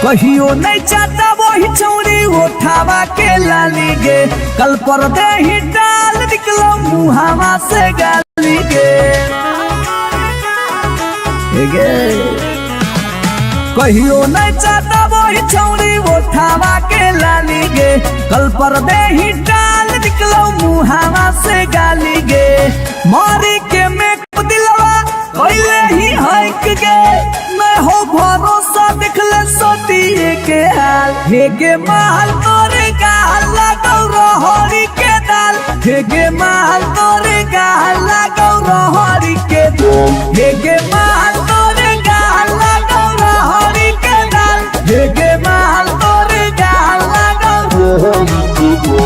कहियो नहीं चाहता वही चौड़ी उठावा के लाली गे, कल पर दे ही डाल निकलो मुहावा से गाली गे। कहियो नहीं चाहता वही चौड़ी उठावा के लाली गे, कल पर दे ही डाल निकलो मुहावा से गाली गे। मारी के में दिलवा कोइले ही हक गे, मैं हो भरोसा दिखले सोतिए के हाल। हेगे माल तोरे गाल लगौ रहरी के दाल, हेगे माल तोरे गाल लगौ रहरी के दाल, हेगे माल तोरे गाल लगौ रहरी के दाल, हेगे माल तोरे गाल लगौ रहरी के दाल।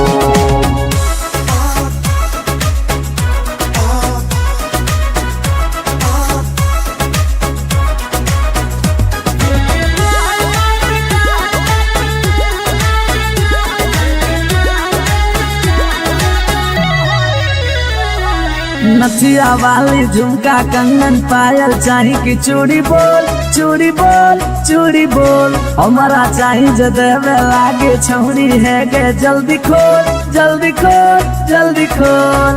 नथिया वाली झुमका कंगन पायल चाही कि चूड़ी बोल चूड़ी बोल चूड़ी बोल, हमारा चाही जो देवे लागे छौरी है गे। जल्दी खोल जल्दी खोल जल्दी खोल,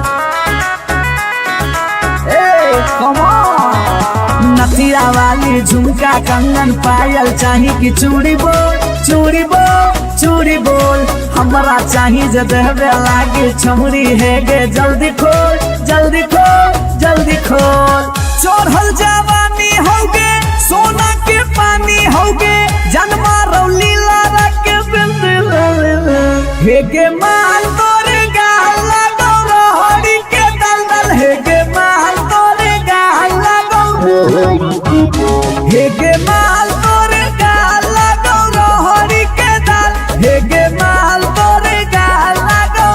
नथिया वाली झुमका कंगन पायल चाही कि चूड़ी बोल चूड़ी बोल चूड़ी बोल, हमारा चाही जो देवे लागे छौरी है गे। जल्दी खोल जल्दी खोल जल्दी खोल, चढ़ल जवानी होगे सोना के पानी होगे, जन्मा रौली लारा के बिंद हेगे माल तोरे गाल लगौ रहरी के दलदल, हेगे माल तोरे गाल लगौ, हेगे माल तोरे गाल लगौ रहरी के दाल, हेगे माल तोरे गाल लगौ।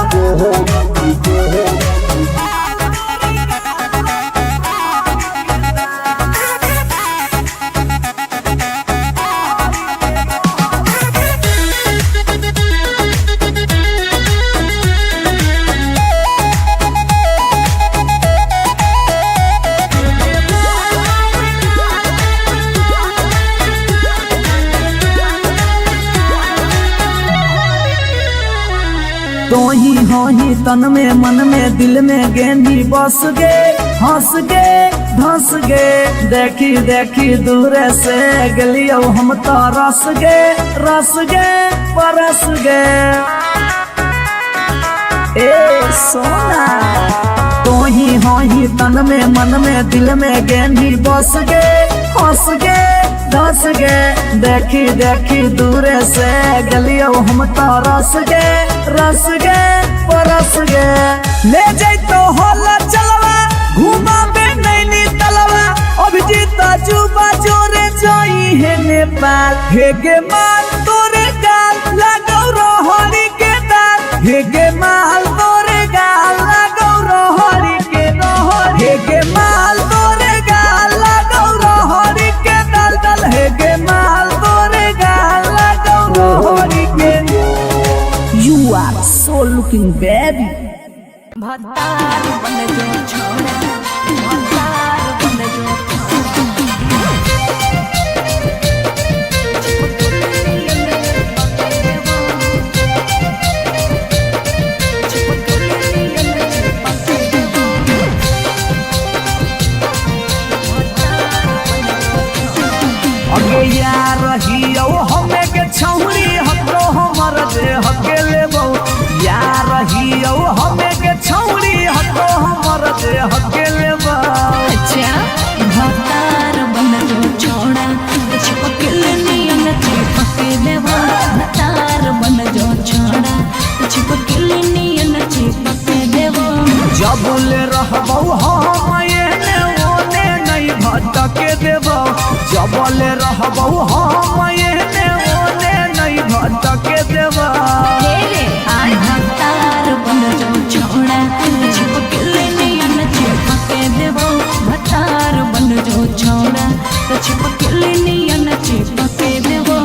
तो ही हो ही तन में मन में दिल में गेंदी बस गे, हंस गे धंस गे। देखी देखी दूर से गलियो हम तो रस गे परस गे। ए सोना तो ही हो ही तन में मन में दिल में गेंदी बस गे, हंस गे धंस गे। देखी देखी दूर से गलियो हम तो रस गे परस गे। ले जैतो होला चलवा घुमा बे नैनी तलवा, अभिजीत जुबा जोरे जोई है नेपाल, हेगे माल तोरे गाल लगौ रहरी के दाल, हेगे माल तोरे गाल लगौ रहरी के रहरी, हेगे माल तोरे गाल लगौ रहरी के दलदल, हेगे माल तोरे गाल लगौ रहरी के। You are so looking baby. भतार बन जो छोड़ा, भतार बन जो अगे यार रहियो हमें के छौरी हतो हमर दे हकेले बहु, यार रहियो हमें के छौरी हतो हमर दे हकेले बहु। अच्छा भतार बन जो छोड़ा, चिपकले नियन चिपके देवा, भतार बन जो छोड़ा, चिपकले नियन चिपके देवा। जब ले रहबौ हम एने ओने नहीं भटके देबौ, जब ले रहबौ हम एने ओने नहीं भटके देबौ। भतार बन जो छोड़ा, चिपकले नियन चिपके देवा, भतार बन जो छोड़ा, चिपकले नियन चिपके देवा।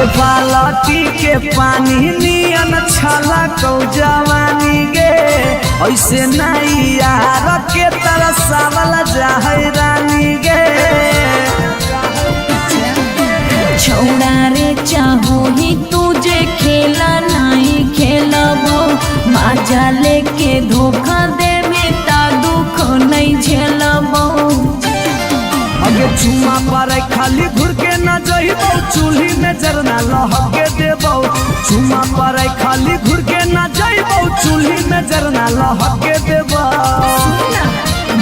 अगे बालटी के पानी नियन छला कौ जवानी गे ऐसे नहीं यार के तरसावल जाहे रानी गे छौड़ा रे चाहो ही तुझे खेला नहीं खेलबो माजा लेके धोखा देवे ता दुख नहीं झेलबो अगे चुमा पर खाली घुर के न जइबो चूल्ही में जरना लहके देबो चुमा पर खाली घुर के न जइबो चूल्ही में जरना लहके देबो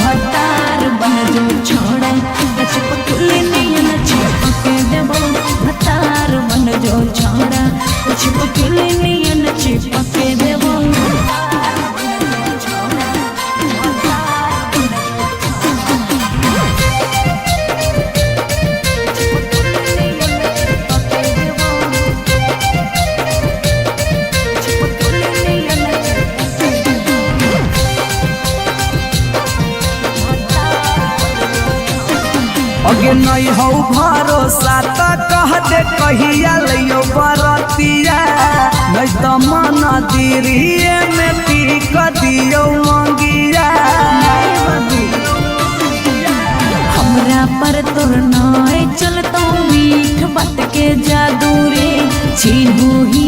भतार बन जो छोड़ा चिपकली नियन चिपके देबो भतार बन जो छोड़ा चिपकली नियन चिपके देबो अगे नहीं हो भरोसा त कह दे कहिया लियो बरतिया नहीं तो मन दिरिए में पीक दियो मंगिया हमरा पर तोर नाय चलतो मीठ बात के जादू रे छीनू ही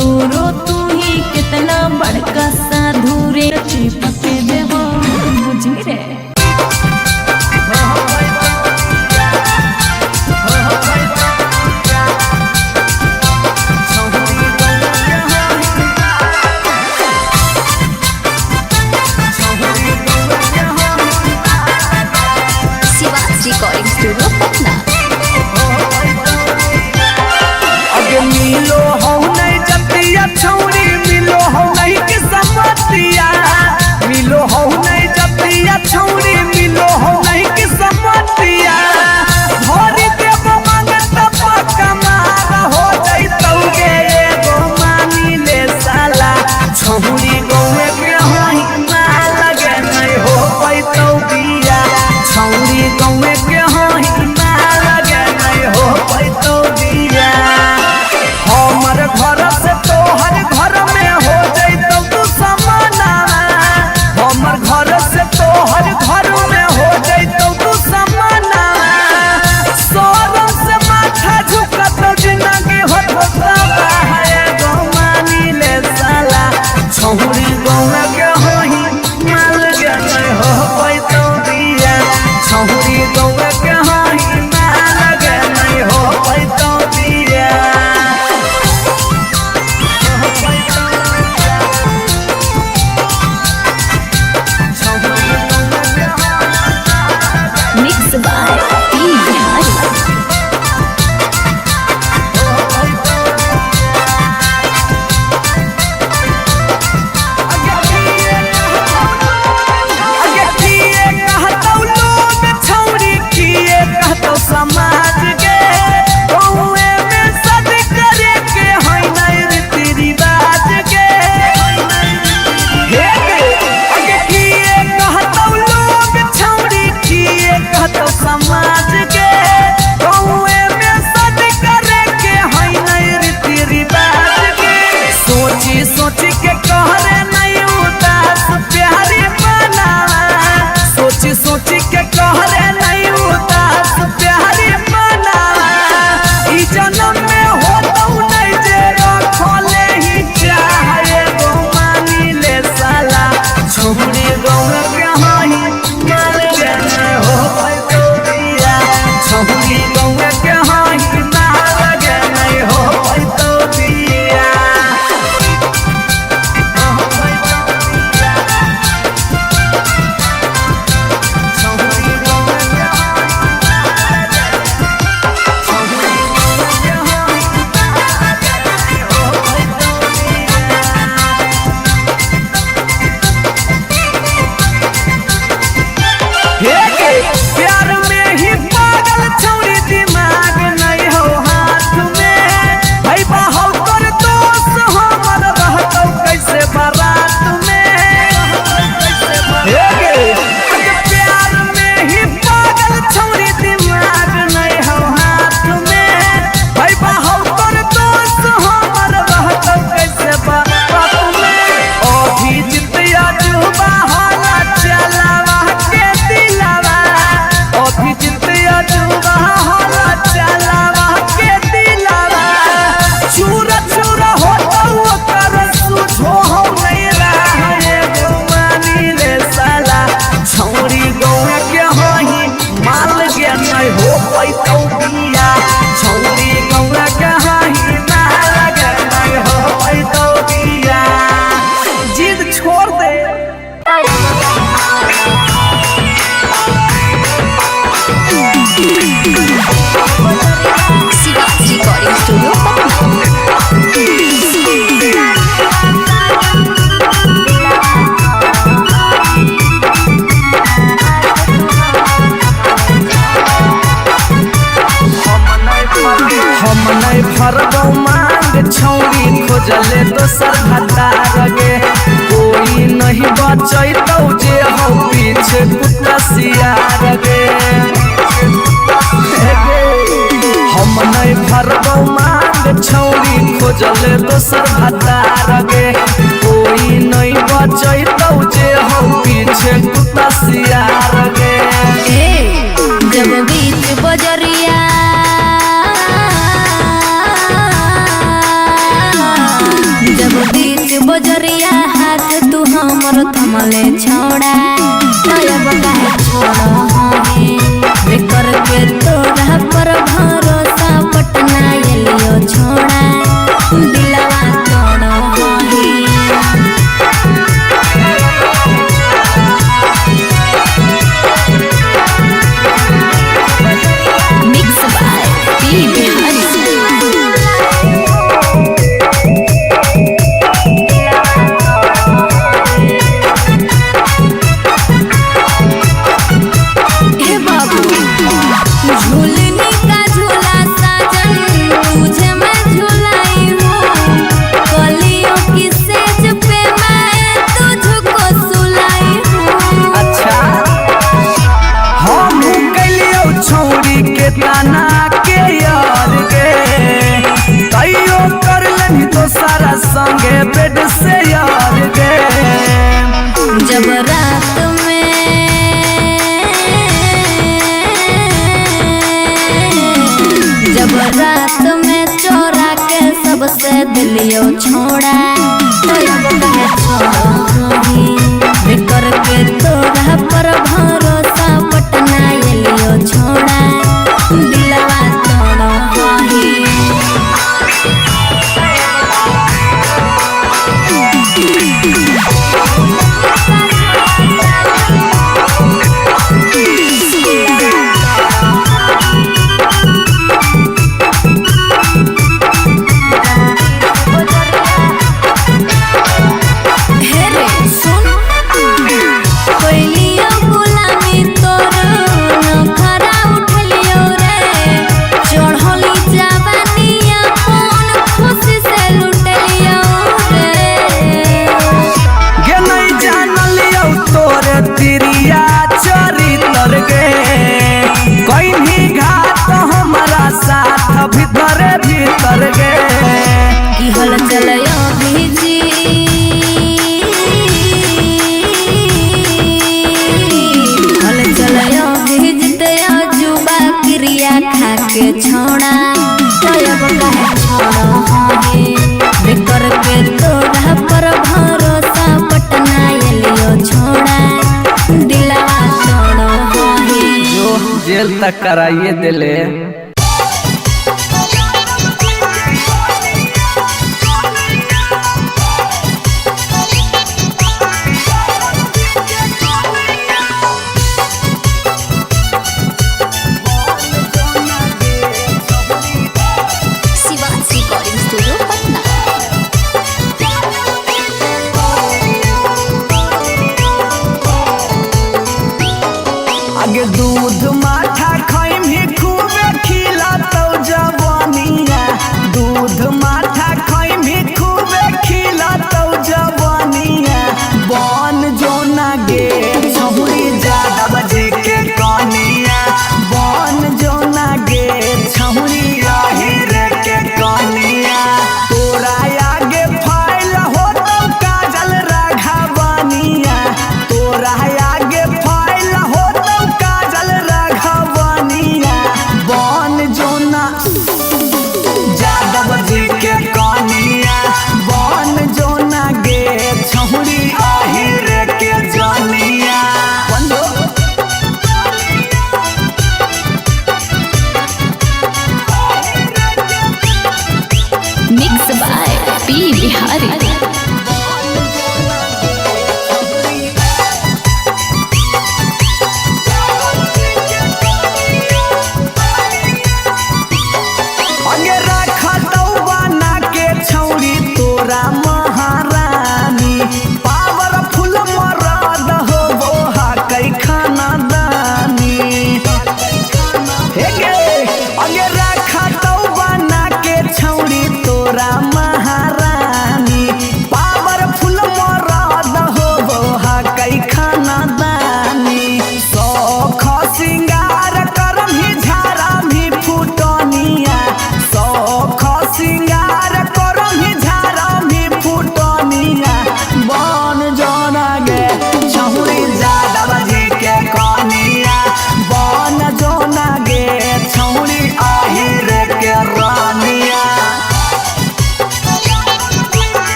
तोरो तू ही कितना बड़का साधु रे चिपके देबो बुझी रे रिकॉर्डिंग स्टूडियो पटना। अगे मिलो हो नहीं जतिया छौरी मिलो हो नहीं किस्मतिया मिलो हो नहीं जतिया छौरी मिलो हो नहीं किस्मतिया भरी देव मांगत पक्का मार हो जइतौ गे एगो मानी ले साला छौरी गौवे के हई ना लगे नहीं हो पैतौ बिया छौरी गौवे के हई ना लगे नहीं हो पैतौ बिया हमर घर से तोहर घर में हो जइतौ तू समाना हमर घर से तोहर घर में हो जइतौ तू समाना सोरम से माथा झुकत जिंदगी होता है गो मानी ले साला छौरी गौवा के होई माल गे नहीं हो पैतौ बिया छौरी गौवा के होई माल गे नहीं हो पैतौ बिया मिक्स बाय पी बिहारी। अगे किए कहतौ लोग छौरी किए कहतौ समाज गे गौए में सब करे के हई नहीं रीति रिवाज गे हे गे अगे किए कहतौ लोग छौरी किए कहतौ समाज गे गौए में सब करे के हई नहीं रीति रिवाज गे सोची सोची के कहरे नहीं उदास प्यारी बना सोची सोची के कहरे नहीं उदास प्यारी बना ई जन्म में होतौ नहीं जे रखले ही चाहे गो मानी ले साला छौरी गौवा के हई माल गे नहीं हो पैतौ बिया छौरी गौवा के हई माल गे नहीं हो पैतौ बिया खोजले दोसर भतार गे कोई नहीं बचैतौ जे हो पीछे कुत्ता सियार गे हम नहीं भरबौ मांग छौरी खोजले दोसर भतार गे कोई नहीं बचैतौ जे हो पीछे कुत्ता सियार गे जब बीच बजरिया जब बीच बजरिया हाथ तू हमर थमले छोड़ा तब काहे छोड़ हे करके तोरा पर भरोसा पटना एलियो छोड़ा दिलवा तोड़ हे Mixed by P. Bihari. हे बाबू झूलनी का झूला साजन तुझे मैं झूलाई हूँ कलियों की सेज पे मैं तुझको सुलाई हूँ अच्छा हम कलियो छौरी के ताना के यार गे कहियो कर लनी तो सारा संगे बेड से यार गे जब रात में चोरा के सबसे दिलियो छोड़ा करके तोरा पर भरोसा पटना एलियो छोड़ा दिलवा तोड़ भीतर भीतर गे की हल चलयो भीजी हल चलयो भीजते जुबा क्रिया खा के छोड़ा तब काहे छोड़ हे करके तोरा पर भरोसा पटना एलियो छोड़ा दिलवा तोड़ हे जो जेल तक कराइए दिले शिवाजी रिकॉर्डिंग स्टूडियो पटना। आगे दूध माठा खाइम ही खूबे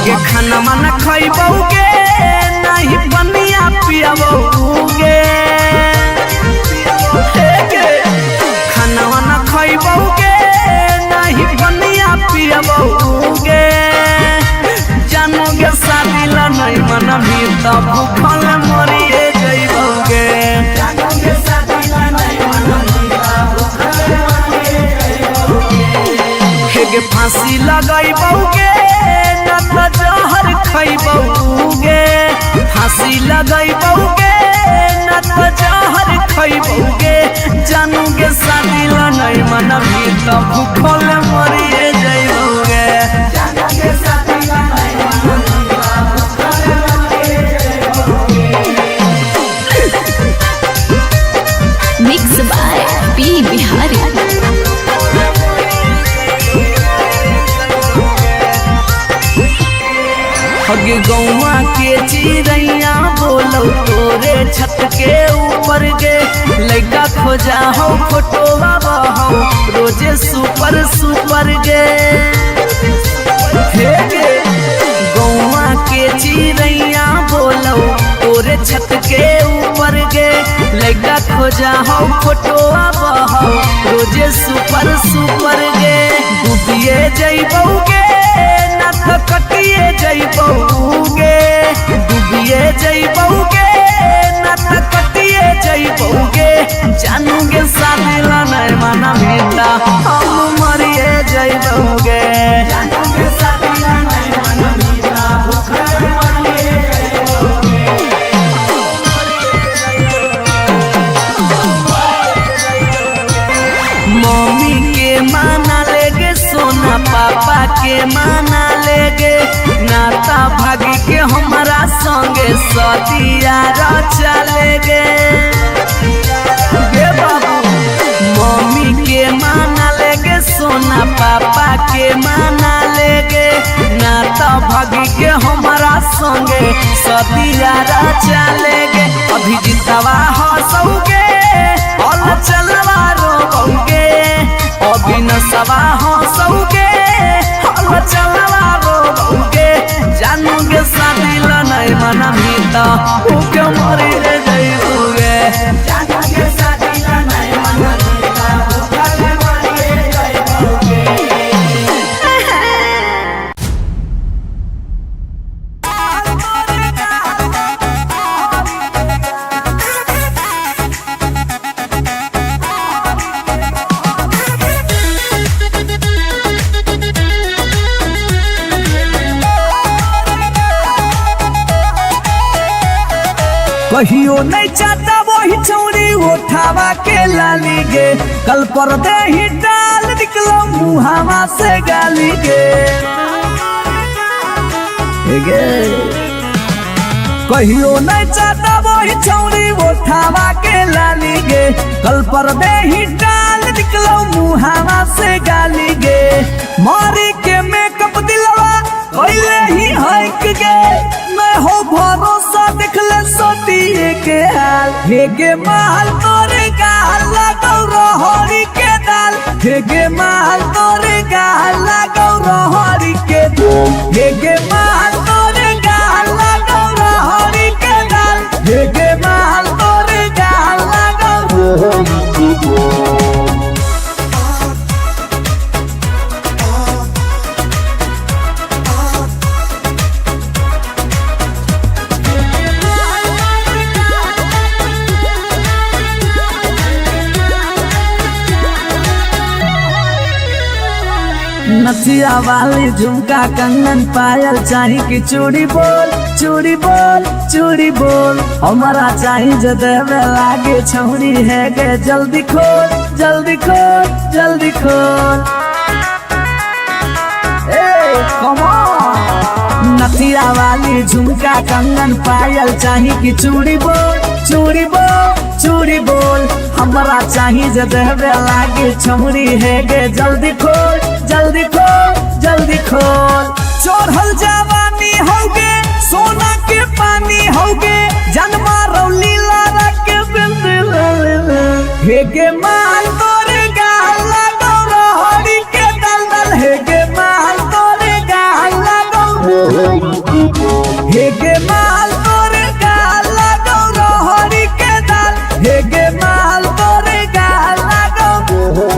हगे खाना मन खइबौगे नहीं बनिया पियबौगे खाना मन खइबौगे नहीं बनिया पियबौगे जानोगे शादी ला नहीं मन भी तब भूखल मरिए जइबौगे जानोगे शादी ला नहीं मन भी तब भूखल मरिए जइबौगे हेगे फांसी लगाइबौगे न त जहर खइबौगे फांसी लगाइबौगे न त जहर खइबौगे जानोगे शादी ला नहीं मन भी तब भूखल मरिए जइबौगे जानोगे शादी ला नहीं मन भी तब भूखल मरिए जइबौगे Mixed by P. Bihari. हगे गौवा के चिड़ैया बोलो तोरे छत के ऊपर गे लड़का खोजा हो फोटो हो रोजे सुपर सुपर गे हे गे गौवा के चिड़ैया बोलो तोरे छत के ऊपर गे लड़का खोजा हो फोटो हो रोजे सुपर सुपर गे डूबिए जइबौगे न कटिए जइबौगे डूबिए जइबौगे न कटिए जइबौगे जानोगे शादी ला नहीं मन बेटा हम मरिए जइबौगे जानोगे शादी ला नहीं मन बेटा भूखल मरिए मम्मी के माना लेगे सोना पापा के माना लेगे नाता भागी के हमारा संगे सदिया रचा लेगे बाबू मम्मी के माना लेगे सोना पापा के माना लेगे नाता भागी के हमारा संगे सदिया रचा लेगे अभी जितवा हंसोगे और चलवा रोगे अभी नसवा हंसोगे और चलवा रोगे जानोगे शादी ला नहीं मन भीता भूखे मरी रे जइबौगे जानोगे शादी ला नहीं मन भीता भूखे मरी रे जइबौगे कहियो नहीं चाहता वही चौड़ी उठावा के लाली गे कल पर दे ही डाल निकलो मुहावा से गाली गे कहियो नहीं चाहता वही चौड़ी उठावा के लाली गे कल पर दे ही डाल निकलो मुहावा से गाली गे मारी के मेकअप दिलवा कोइले ही हक गे मैं हो भरोसा देखले सोतिए के हाल हेगे माल तोरे गाल लगौ रहरी के दाल हेगे माल तोरे गाल लगौ रहरी के दाल हेगे माल तोरे गाल लगौ रहरी के दाल हेगे माल तोरे गाल लगौ रहरी के दाल नथिया वाली झुमका कंगन पायल चाही कि चूड़ी बोल चूड़ी बोल चूड़ी बोल हमारा चाही जो देवे लागे छौरी है गे जल्दी खोल जल्दी खोल जल्दी खोल नथिया वाली झुमका कंगन पायल चाही कि चूड़ी बोल चूड़ी बोल चूड़ी बोल हमारा चाही जो देवे लागे छौरी है गे जल्दी खोल जल्दी खोल जल्दी खोल चढ़ल जवानी होगे सोना के पानी होगे जन्मा रौली लारा के हेगे माल तोरे गाल लगौ रहरी के दल दल हेगे माल तोरे गाल लगौ हेगे माल तोरे गाल लगो रहरी के दाल हेगे माल तोरे गाल लगो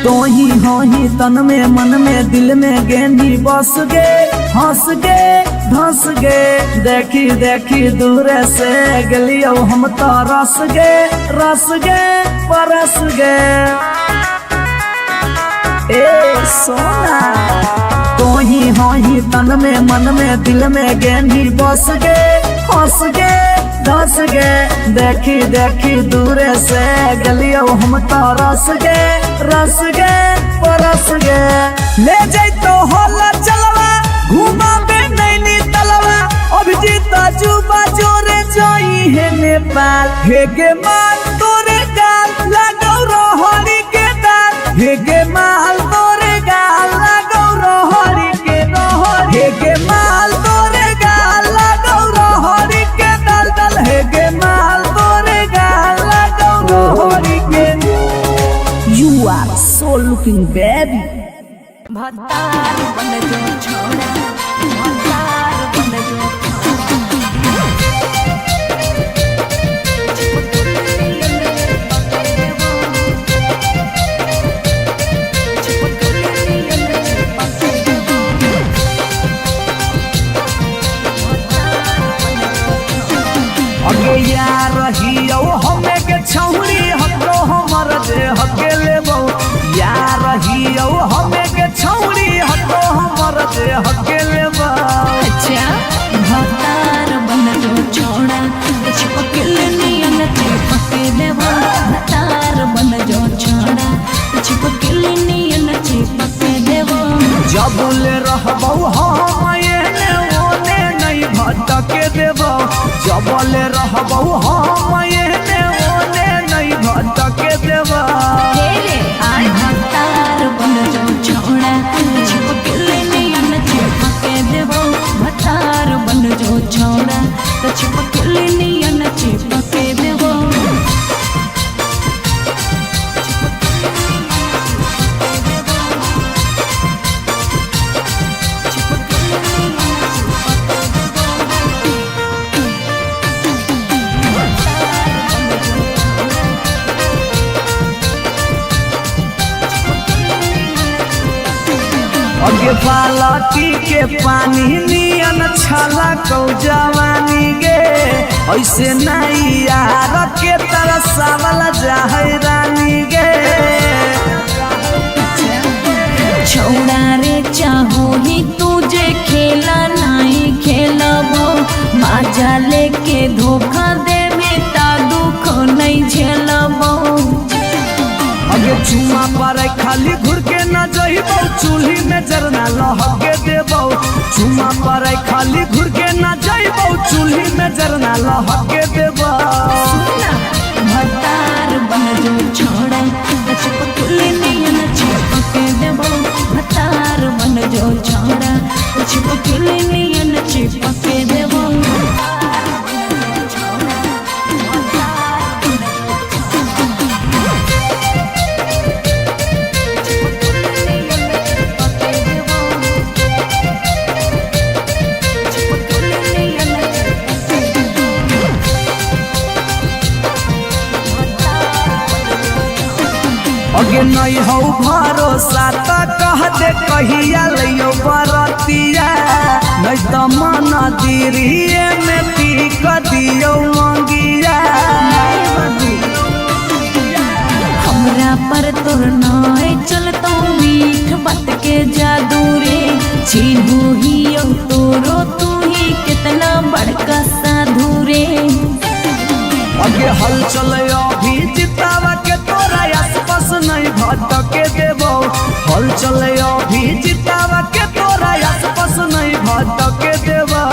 तो ही हो ही तन में मन में दिल में गेंदी बस गे हंस गे धंस गे देखी देखी दूर से गलियो हम तो रस गे परस गे ए सोना तो ही हो ही तन में मन में दिल में गेंदी बस गे हंस गे धस गे देखी देखी दूर से गलियो हम तो रस गे परस गे ले जाई तो होला चलवा घुमा बे नैनी तलवा अभिजीत जुबा जोरे जोई है नेपाल हेगे माल तोरे गाल लगो रहरी के दाल हेगे माल तोरे गाल लगो रहरी के हेगे माल तोरे गाल लगो रहरी के दाल हेगे माल तोरे गाल लगो रहरी के You are so looking baby भतार बन जो छोड़ा भतार बन जो अगे यार रहियो हमें के छौरी हमरो हमर दे हके लेबो यार रहियो हमें के छौरी हमरो हमर दे हके लेबो अच्छा भतार बन जो छोड़ा चिपकल नियन चिपके देबो भतार बन जो छोड़ा चिपकल नियन चिपके देबो जबले रहबो हम एने ओने नहीं भटके देबो जबले रहबो हम एने ओने नहीं भटके देबो भतार बन जो छोड़ा चिपकल नियन चिपके देबो भतार बन जो छोड़ा चिपकल नियन चिपके देबो अगे बालटी के पानी नियन छला कौ जवानी गे ऐसे नहीं यार के तरसावल जाहै रानी गे छोड़ा रे चाहो ही तुझे खेला नहीं खेलबो माजा लेके धोखा देबे ता दुख नहीं झेलबो अगे चुमा पर खाली घुर के न जइबो चूल्ही में जरना लहके देबो चुमा पर खाली घुर के न जइबो चूल्ही में जरना लहके देबो भतार बन जो छोड़ा चिपकल नियन चिपके देबो भतार बन जो छोड़ा चिपकल नियन चिपके देबो अगे नहीं हो भरोसा त कह दे कहिया लियो बरतिया नहीं तो मन दिरिए में पीक दियो मंगिया हमरा पर तोर नाय चलतो मीठ बात के जादू रे छीनू ही तोरो तू ही कितना बड़का साधु रे अगे हल चले अभी जितावा के तोरा आसपास नहीं भटके देबो हल चले अभी जितावा के तोरा आसपास नहीं भटके देबो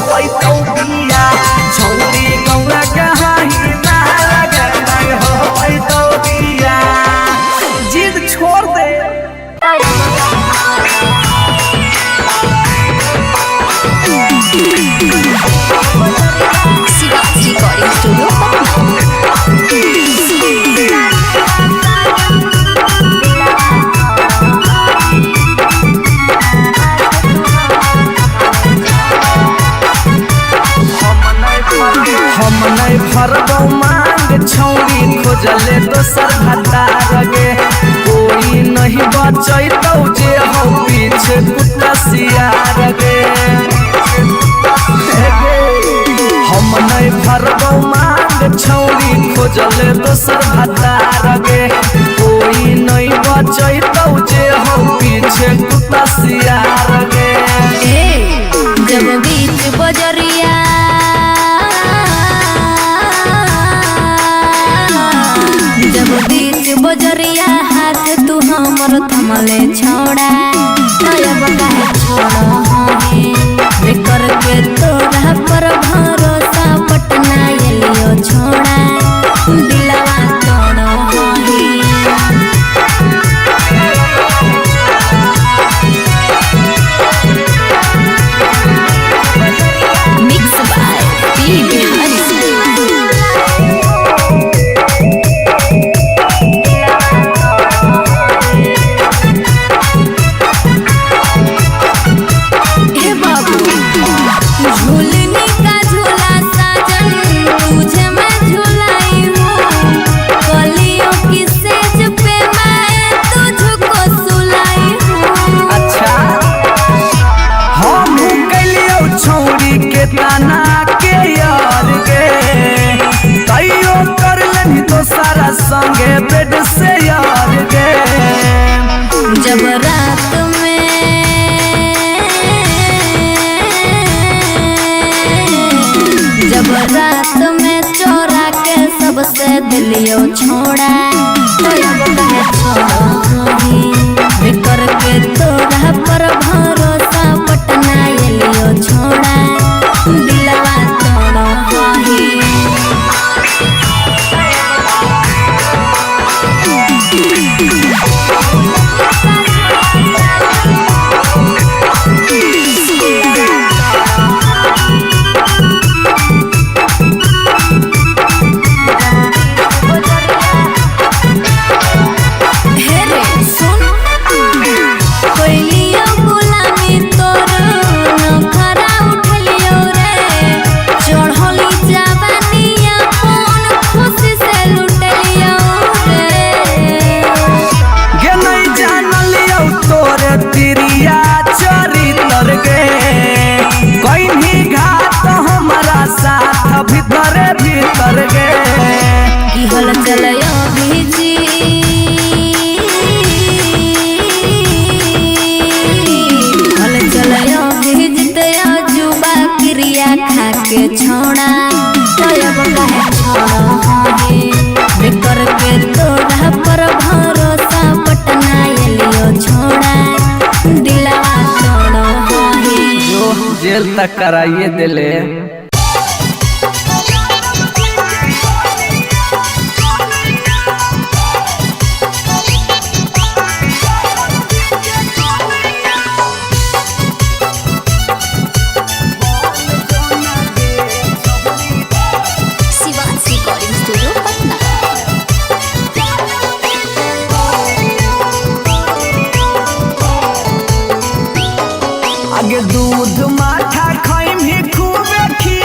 पैतौ बिया छौरी गौरा कहाही ना लगे नहीं हो पैतौ बिया जिद छोड़ दे शिवाजी रिकॉर्डिंग स्टूडियो हम नहीं भरबौ मांग छौरी खोजले दोसर भतार गे कोई नहीं बचैतौ जे हो पीछे कुत्ता सियार गे हम नहीं भरबौ मांग छौरी खोजले दोसर भतार गे कोई नहीं बचैतौ जे हो पीछे कुत्ता सियार गे जब बीच बजरिया जब बीच बजरिया हाथ तू हमर थमले छोड़ा तब काहे छोड़ो हे करके तोरा पर भरोसा पटना एलियो छोड़ा दिलवा तोड़ो हे मिक्स बाय पी बिहारी झूलने का झूला साजन तुझे मैं झूलाई हूँ कलियों की सेज पे मैं तुझको सुलाई हूँ। अच्छा हम कलियो छौरी के ताना के यार गे कईयो कर लेनी तो सारा संगे बेड से यार गे जब रात में चोरा के सबसे दिलियो छोड़ा करके तोरा पर भरोसा पटना एलियो छोड़ा दिलवा तोड़ो हे भीतर भीतर गे की हल चलयो भीजी हल चलयो भीजते जुबा क्रिया खा के छोड़ा तब काहे छोड़ो हे करके तोरा पर भरोसा पटना एलियो छोड़ा दिलवा तोड़ो हे जो जेल तक कराइए दिले शिवाजी रिकॉर्डिंग स्टूडियो पटना आगे दूध माठा खाइम ही खूबे खी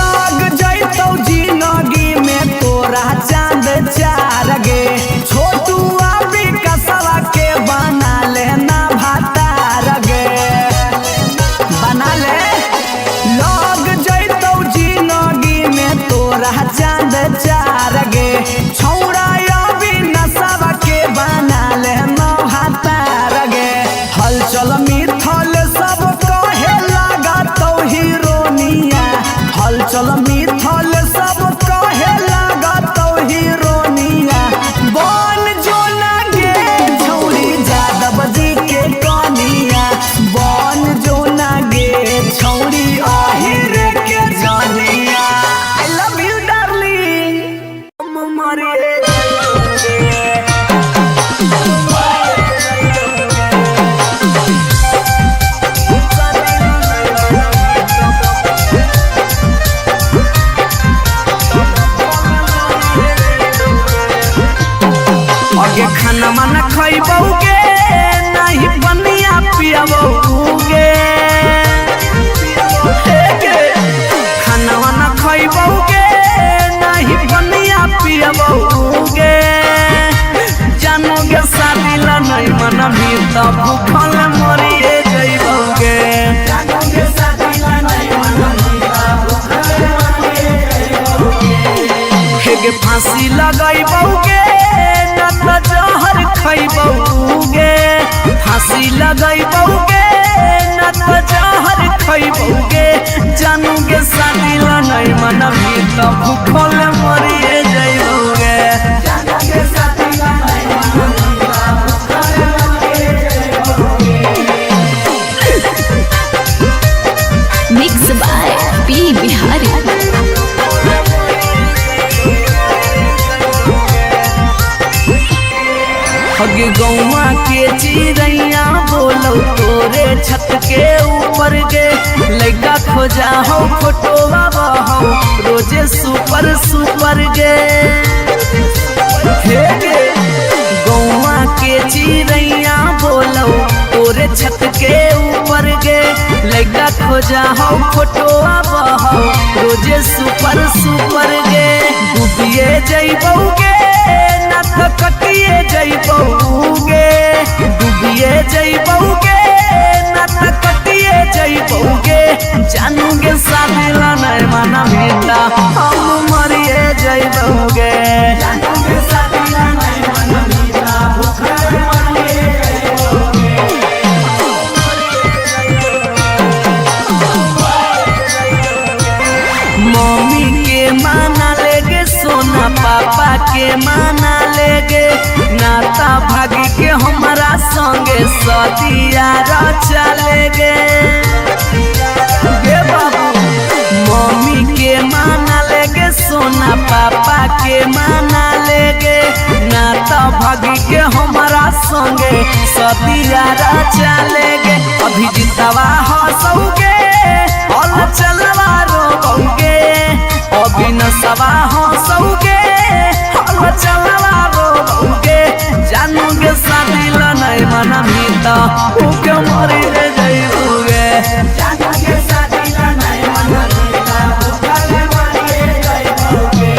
लग जैतौ जिंदगी में तोरा चांद चार गे छोटू अभी कसवा के बना लेना भातार गे बना ले लग जैतौ जिंदगी में तोरा चांद चार गे छौड़ा अभी नसवा के बना लेना भातार गे हलचल मिथल सब कहे लगा तो हीरोनिया हलचल मिथल सब कहे लगा तो हीरोनिया बन जो लगे छौरी जादव जी के कनिया बन जो लगे छौरी आहिर के जानिया आई लव यू डार्लिंग मरे आगे खाना माना खैबौगे नहीं बनिया पियबौगे खाना माना खैबौगे नहीं बनिया पियबौगे जानोगे शादी ला नहीं मना भी तब भूखल मरिए जइबौगे जानोगे शादी ला नहीं मना भी तब भूखल मरिए जइबौगे हेगे फांसी लगाइबौगे न जहर खैबौगे फांसी लगैबौगे न जहर खैबौगे जानूगे शादी ला नहीं मनबी तब भूखल मरिए जइबौगे जानूगे शादी ला नहीं मनबी तब भूखल मरिए जइबौगे मिक्स बाय पी बिहारी। हगे गौवा के चिड़ैया बोलो तोरे छत के ऊपर गे लइका खोजा हो फोटो बाबा हो रोजे सुपर सुपर गे हे गे गौवा के चिड़ैया बोलो तोरे छत के ऊपर गे लइका खोजा हो फोटो बाबा हो रोजे सुपर सुपर गे डूबिए जइबौगे न तो कटिए जइबौगे डूबिए जइबौगे न तो कटिए जइबौगे जानूगे शादी ला नहीं मना बेटा हम मरिए जइबौगे जानूगे शादी ला नहीं मना बेटा भूखल मरिए जइबौगे मम्मी के माना लेगे सोना पापा के माना लेगे नाता भागी के हमारा संगे सदिया रचा लेगे बाबू मम्मी के माना लेगे सोना पापा के माना लेगे नाता भागी के हमारा संगे सदिया रचा लेगे अभी जितवा हंसोगे और चलवा रोबोगे अभी नसवा हंसोगे और चलवा रोबोगे जानूगे शादी ला नहीं मना भीता भूखे मरी जइबोगे जानूगे शादी ला नहीं मना भीता भूखे मरी जइबोगे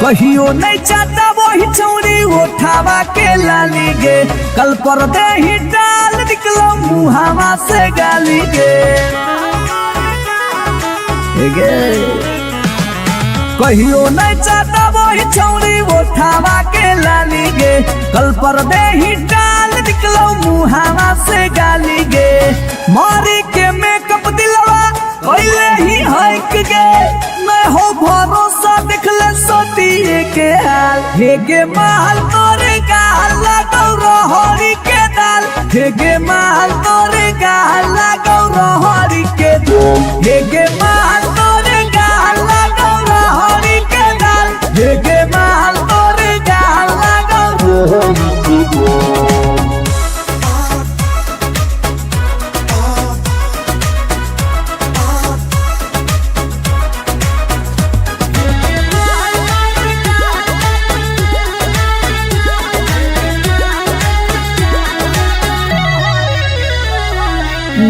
कहियो नहीं चाहता वही चौरी उठावा के लाली गे कल पर दे ही डाल निकलो मुहावा से गाली गे कहियो नहीं चाहता वही चौरी उठावा के लाली गे कल पर दे ही डाल निकलो मुहावा से गाली गे मारी के मेकअप दिलवा कोइले ही हक गे मैं हो भरोसा दिखले सोतिए के हाल हेगे माल तोरे गाल लगौ रहरी के दाल हेगे माल तोरे गाल लगौ रहरी के दाल हेगे माल तोरे गाल लगौ रहरी के दाल हेगे माल तोरे गाल लगौ रहरी के दाल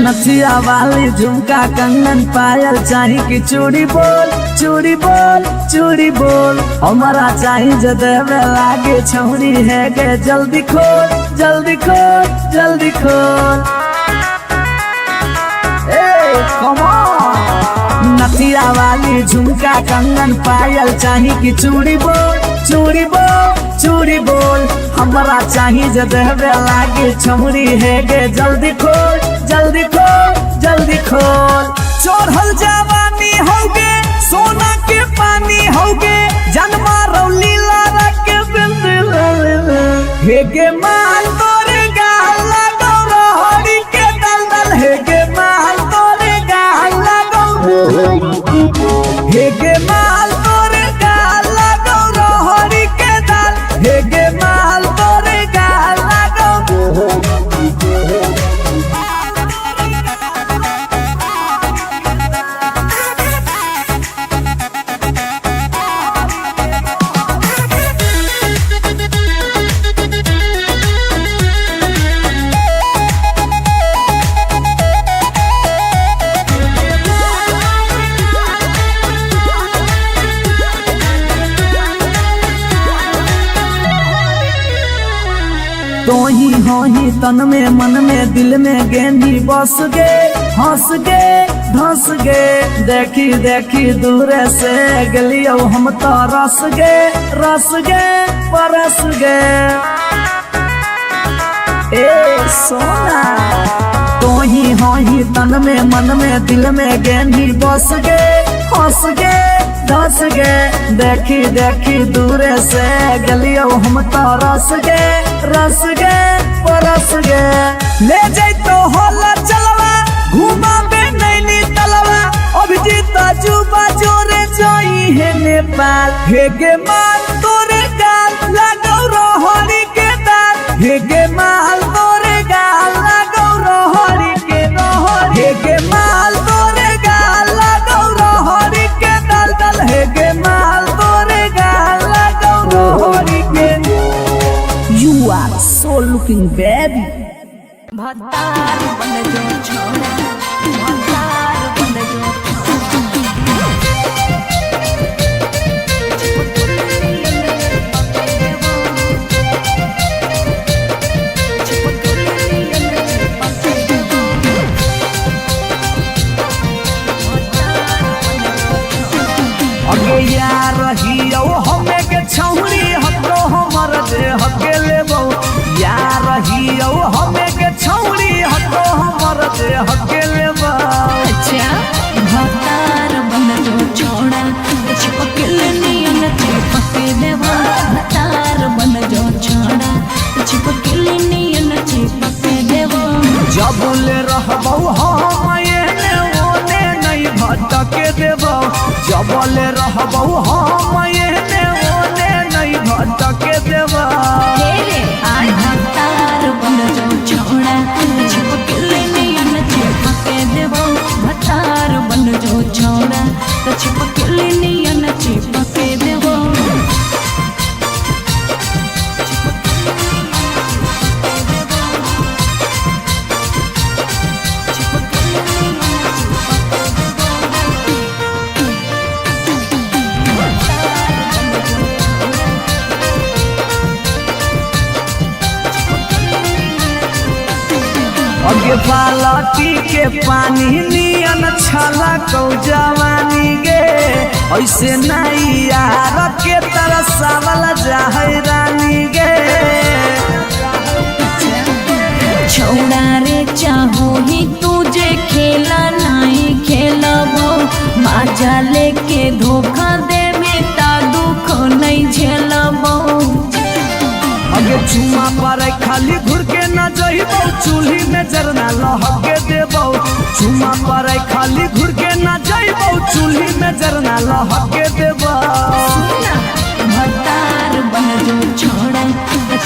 नथिया वाली झुमका कंगन पायल चाही कि चूड़ी बोल चूड़ी बोल चूड़ी बोल हमारा चाही जो देवे लागे छौरी है गे जल्दी खोल जल्दी खोल जल्दी खोल। नथिया वाली झुमका कंगन पायल चाही कि चूड़ी बोल चूड़ी बोल चूड़ी बोल हमारा चाही जो देवे लागे छौरी है गे जल्दी खोल जल्दी खोल जल्दी खोल। चढ़ल जवानी होगे सोना के पानी होगे जन्मा रौली लारा के हेगे माल तोरे गाल लगो रोहड़ी के दलदल हेगे माल तोरे गाल लगो हेगे माल तोरे गाल लगो रोहड़ी के दल हेगे माल तोरे गाल लगो। तो ही हो ही तन में मन में दिल में गेंदी बस गे हंस गे धंस गे देखी देखी दूर से गलियो हम तो रस गे परस गे। ए सोना तो ही हो ही तन में मन में दिल में गेंदी बस गे हंस गे धस गे देखी देखी दूर से गलियो हम तो रस गे परस गे। ले जाई तो होला चलवा घुमा बे नैनी तलवा अभिजीत जुबा जोरे जोई है नेपाल हेगे माल तोरे गाल लगो रोहड़ी के दाल हेगे माल तोरे गाल लगो रोहड़ी के रोहड़ी हेगे माल तोरे गाल लगो रोहड़ी के दल दल हेगे माल तोरे गाल लगो रोहड़ी के। You are so looking baby। भतार बन जो छोड़ा भतार बन जो अगे यार रहियो हमें के छौरी हतो हमर दे हके लेबो यार रहियो हमें के छौरी हतो हमर दे हके लेबो। अच्छा भतार बन जो छोड़ा चिपकल नियन चिपके देवा भतार बन जो छोड़ा चिपकल नियन चिपके देवा। जब ले रहबो हम एने ओने नहीं भटके देबो जब ले रहबो हम एने ओने नहीं भटके देबो। भतार बन जो छोड़ा चिपकल नियन चिपके देवा भतार बन जो छोड़ा चिपकल नियन चिपके देवा। अगे बालटी के पानी नियन छला कौ जवानी गे ऐसे नहीं यार के तरसावल जाहै रानी गे। छौड़ा रे चाहो ही तुझे खेला नहीं खेलबो बाजा लेके धोखा दे में ता दुख नहीं झेलबो। अगे चुमा पर खाली घुर के न जइबो चूल्ही में जरना लहके देबो चुमा पर खाली घुर के न जइबो चूल्ही में जरना लहके देबो। भतार बन जो छोड़ा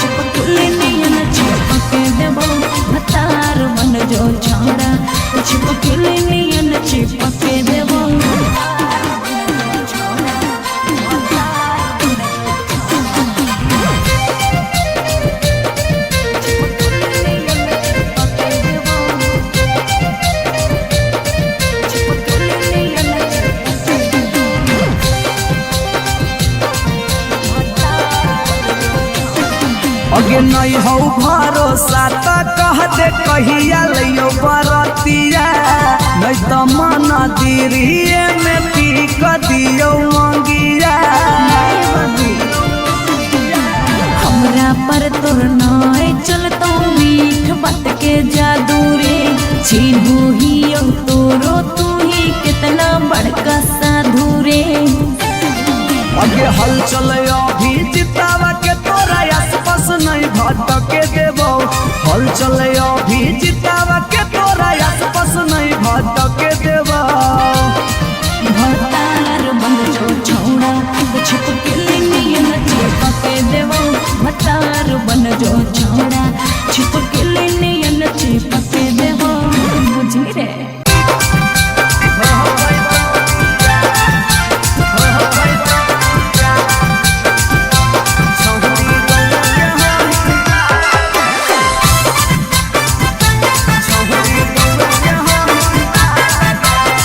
चिपकल नियन चिपके देबो भतार बन जो छोड़ा चिपकल नियन चिपके देबो। कहिया लियो बरतिया नहीं तो मन दिरिए में पी क दियो मंगिया हमरा पर तोर नाय चलतो मीठ बात के जादू रे छीनू ही तोरो तू ही कितना बड़का साधु रे अगे हल चले अभी जितावा के तोरा आसपास नहीं भटके देबो हल चले अभी जितावा के तोरा आसपास नहीं भटके देबो भतार बन जो छौड़ा छिप के लिए नचे पके देवो भतार बन जो छौड़ा छिप के लिए नचे पके देवो बुझी रे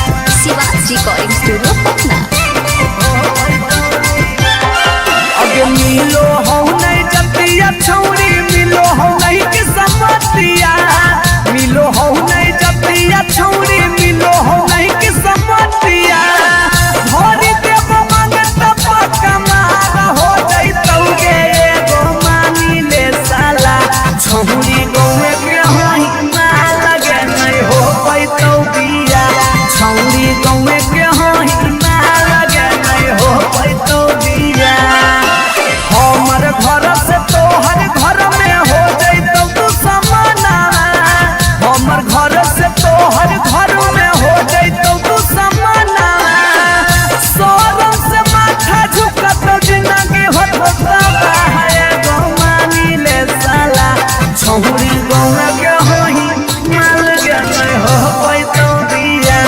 रिकॉर्डिंग स्टूडियो पटना। अगे मिलो हो नहीं जतिया छौरी मिलो हो नहीं कि समतिया मिलो हो नहीं जतिया छौरी मिलो हो नहीं कि समतिया भरी देव मंगत पक्का मार हो जइतौ गे एगो मानी ले साला छौरी गौए के हाई ना लगे नहीं हो पैतौ बिया छौरी गौए के हाई ना लगे नहीं हो पैतौ बिया हमर घर से तोहर घर में हो जइतौ तू समाना हमर घर से तोहर घर में हो जइतौ तू समाना सोरम से माथा झुकत जिंदगी होता है गो मानी ले साला छौरी गौए के होई माल गे नहीं हो पैतौ बिया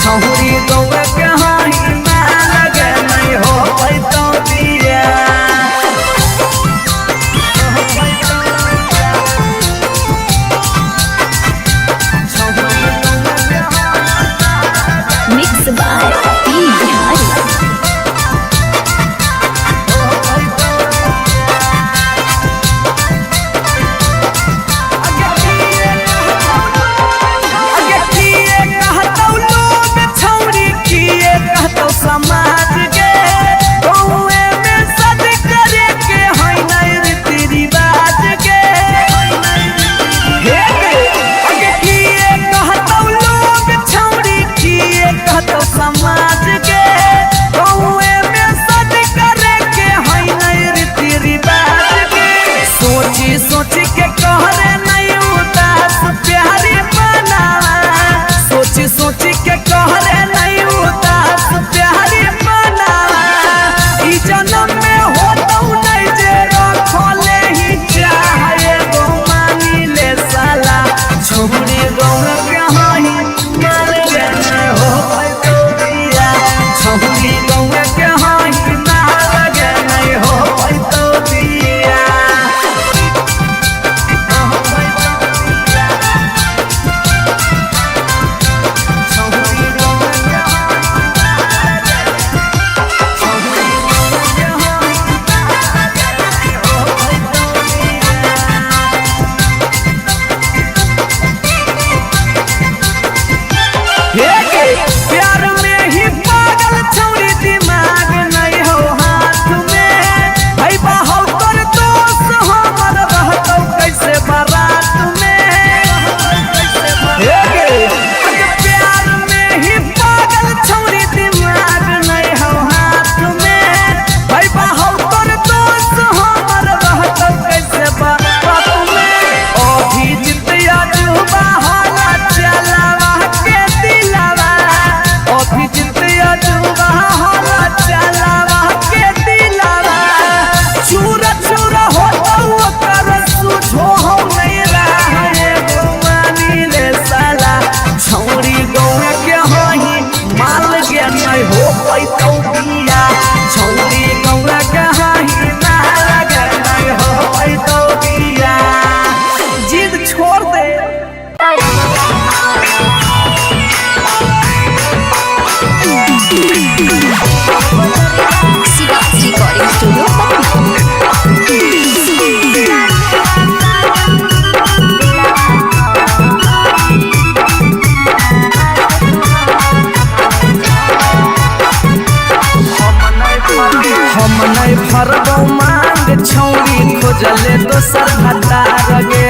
छौरी गौए के होई माल गे नहीं हो पैतौ बिया मिक्स बाय पी बिहारी। समाज के गौए में सद करे के है नहीं रीति रिवाज के हे अगे किए कहतौ लोग छौरी किए कहतौ समाज के गौए में सद करे के है नहीं रीति रिवाज के सोची सोची के कहरे नहीं उदास प्यारी बना सोची सोची के कहरे नहीं उदास प्यारी बना ई जन्म में होतौ नहीं जे रखले ही चाहे गो मानी ले साला छौरी गौए के हाई माल गे नहीं हो पैतौ बिया छौरी गौए के हाई माल गे नहीं हो पैतौ बिया प्यार में ही पागल छौरी दिमाग नहीं हो हाथ में भाई बाहौ तोर दोस्त हमर रहतौ कैसे बारात में प्यार में ही पागल छौरी दिमाग नहीं हो हाथ में भाई बाहौ तोर दोस्त हमर रहतौ कैसे बारात में अभी जितिया जुबा हाला चलावा के दिलावा अभी जितिया जुबा हाला चलावा के दिलावा चूर चूर होतौ कर सुझो हो नहीं रहे गो मानी ले साला छौरी गौए के हाई माल गे नहीं हो पैतौ बिया छौरी गौए के हाई माल गे नहीं हो पैतौ बिया जिद छोड़ दे रिकॉर्डिंग स्टूडियो पटना। दोसर भतार गे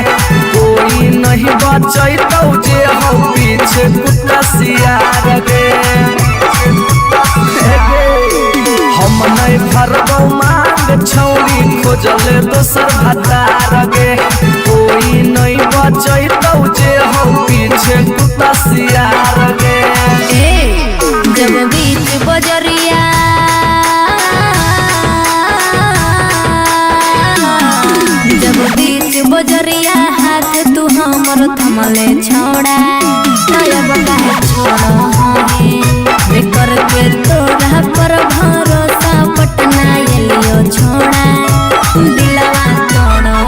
कोई नहीं बचैतौ जे हो पीछे कुत्ता सियार गे हम नहीं भरबौ मांग छौरी खोजले दोसर भतार गे कोई नहीं बचैतौ जे हो पीछे कुत्ता सियार गे जब बीच बजरिया जब बीच बजरिया हाथ तू हमर थमले छोड़ा तब काहे छोड़ो हमें कर के तोरा पर भरोसा पटना एलियो छोड़ा दिलवा तोड़ो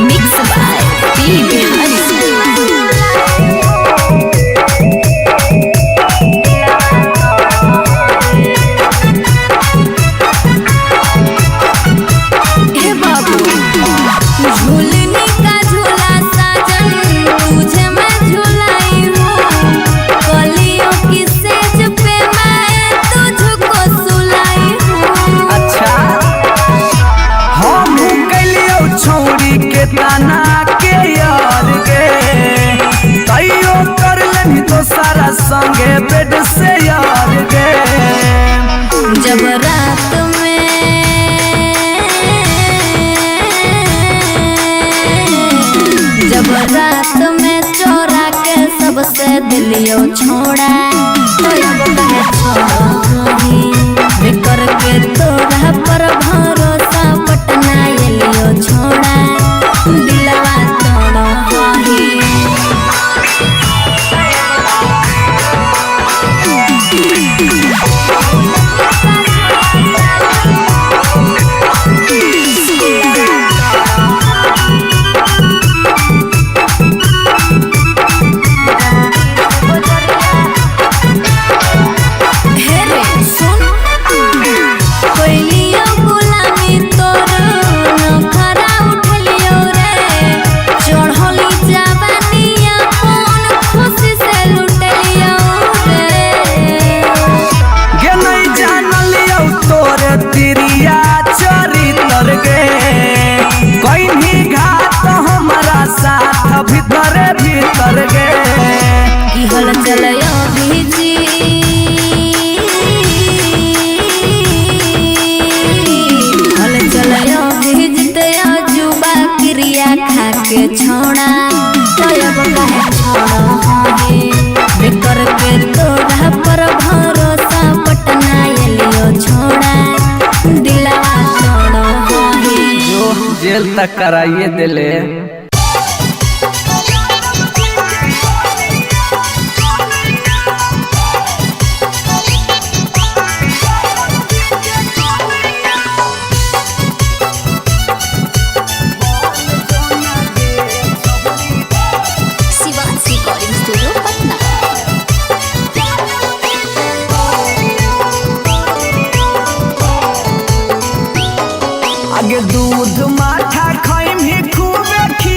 मिक्स बाय पी बिहारी सारा संगे बेड से यार गे जब रात में चोरा के सबसे दिलियो छोड़ा कर के तोरा पर भरोसा पटना एलियो छोड़ा दिलवा तोड़ो भीतर भीतर गे की हल चलयो भीजी हल चलयो भीजते जुबा क्रिया खा के छोड़ा तब काहे छोड़ो हमें कर के तोरा पर भरोसा पटना एलियो छोड़ा दिलवा तोड़ो जो जेल तक कराइए दिले आगे दूध माठा खाइम ही खूबे खी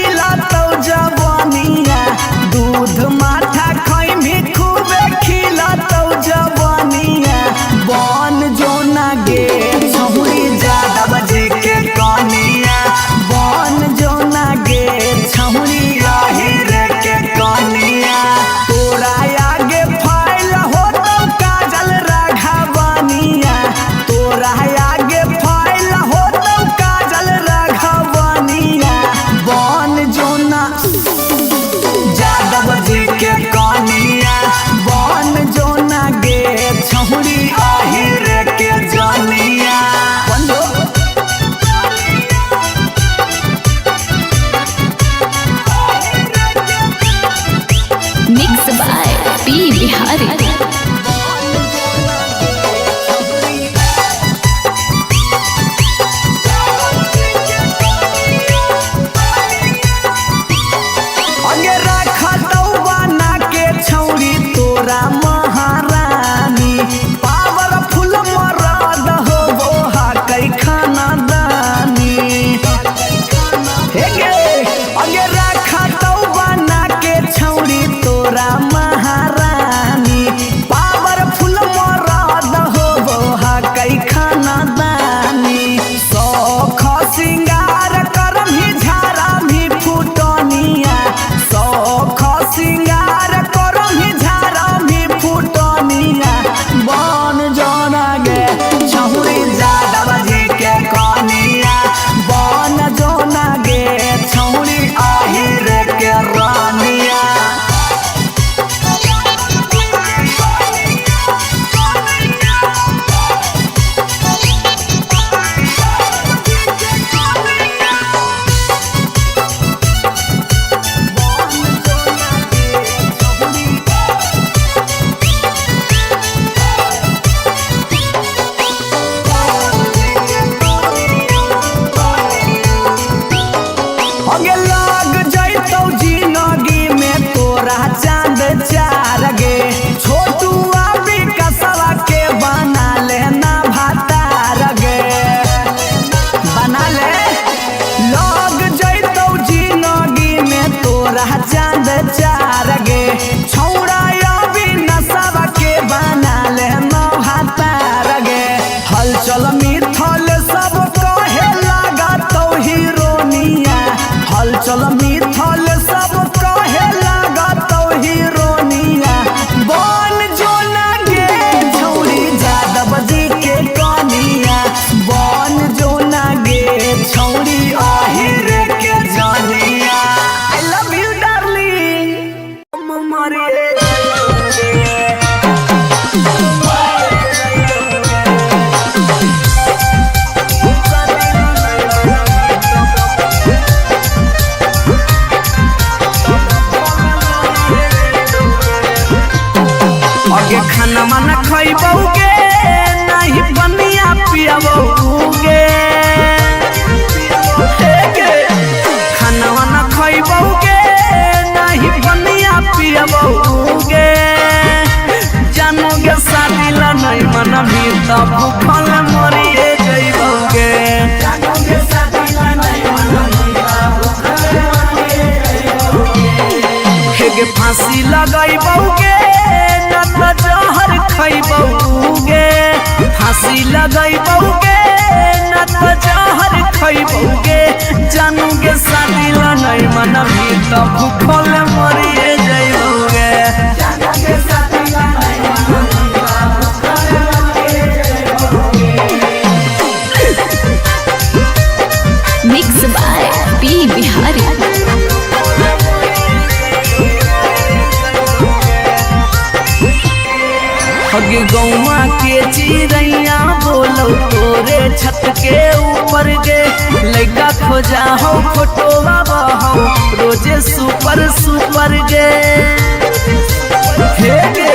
तो भूखल मरिए जइबोगे हेगे फांसी लगइबोगे न तो जहर खइबोगे फांसी लगइबोगे न तो जहर खइबोगे जानूगे शादी ला नहीं मनबी तो भूखल मरिए जइबोगे Mixed by P. Bihari. हगे गौवा के चिड़ैया बोलो तोरे छत के ऊपर गे लइका खोजा हो फोटोवा बहो रोजे सुपर सुपर गे हे गे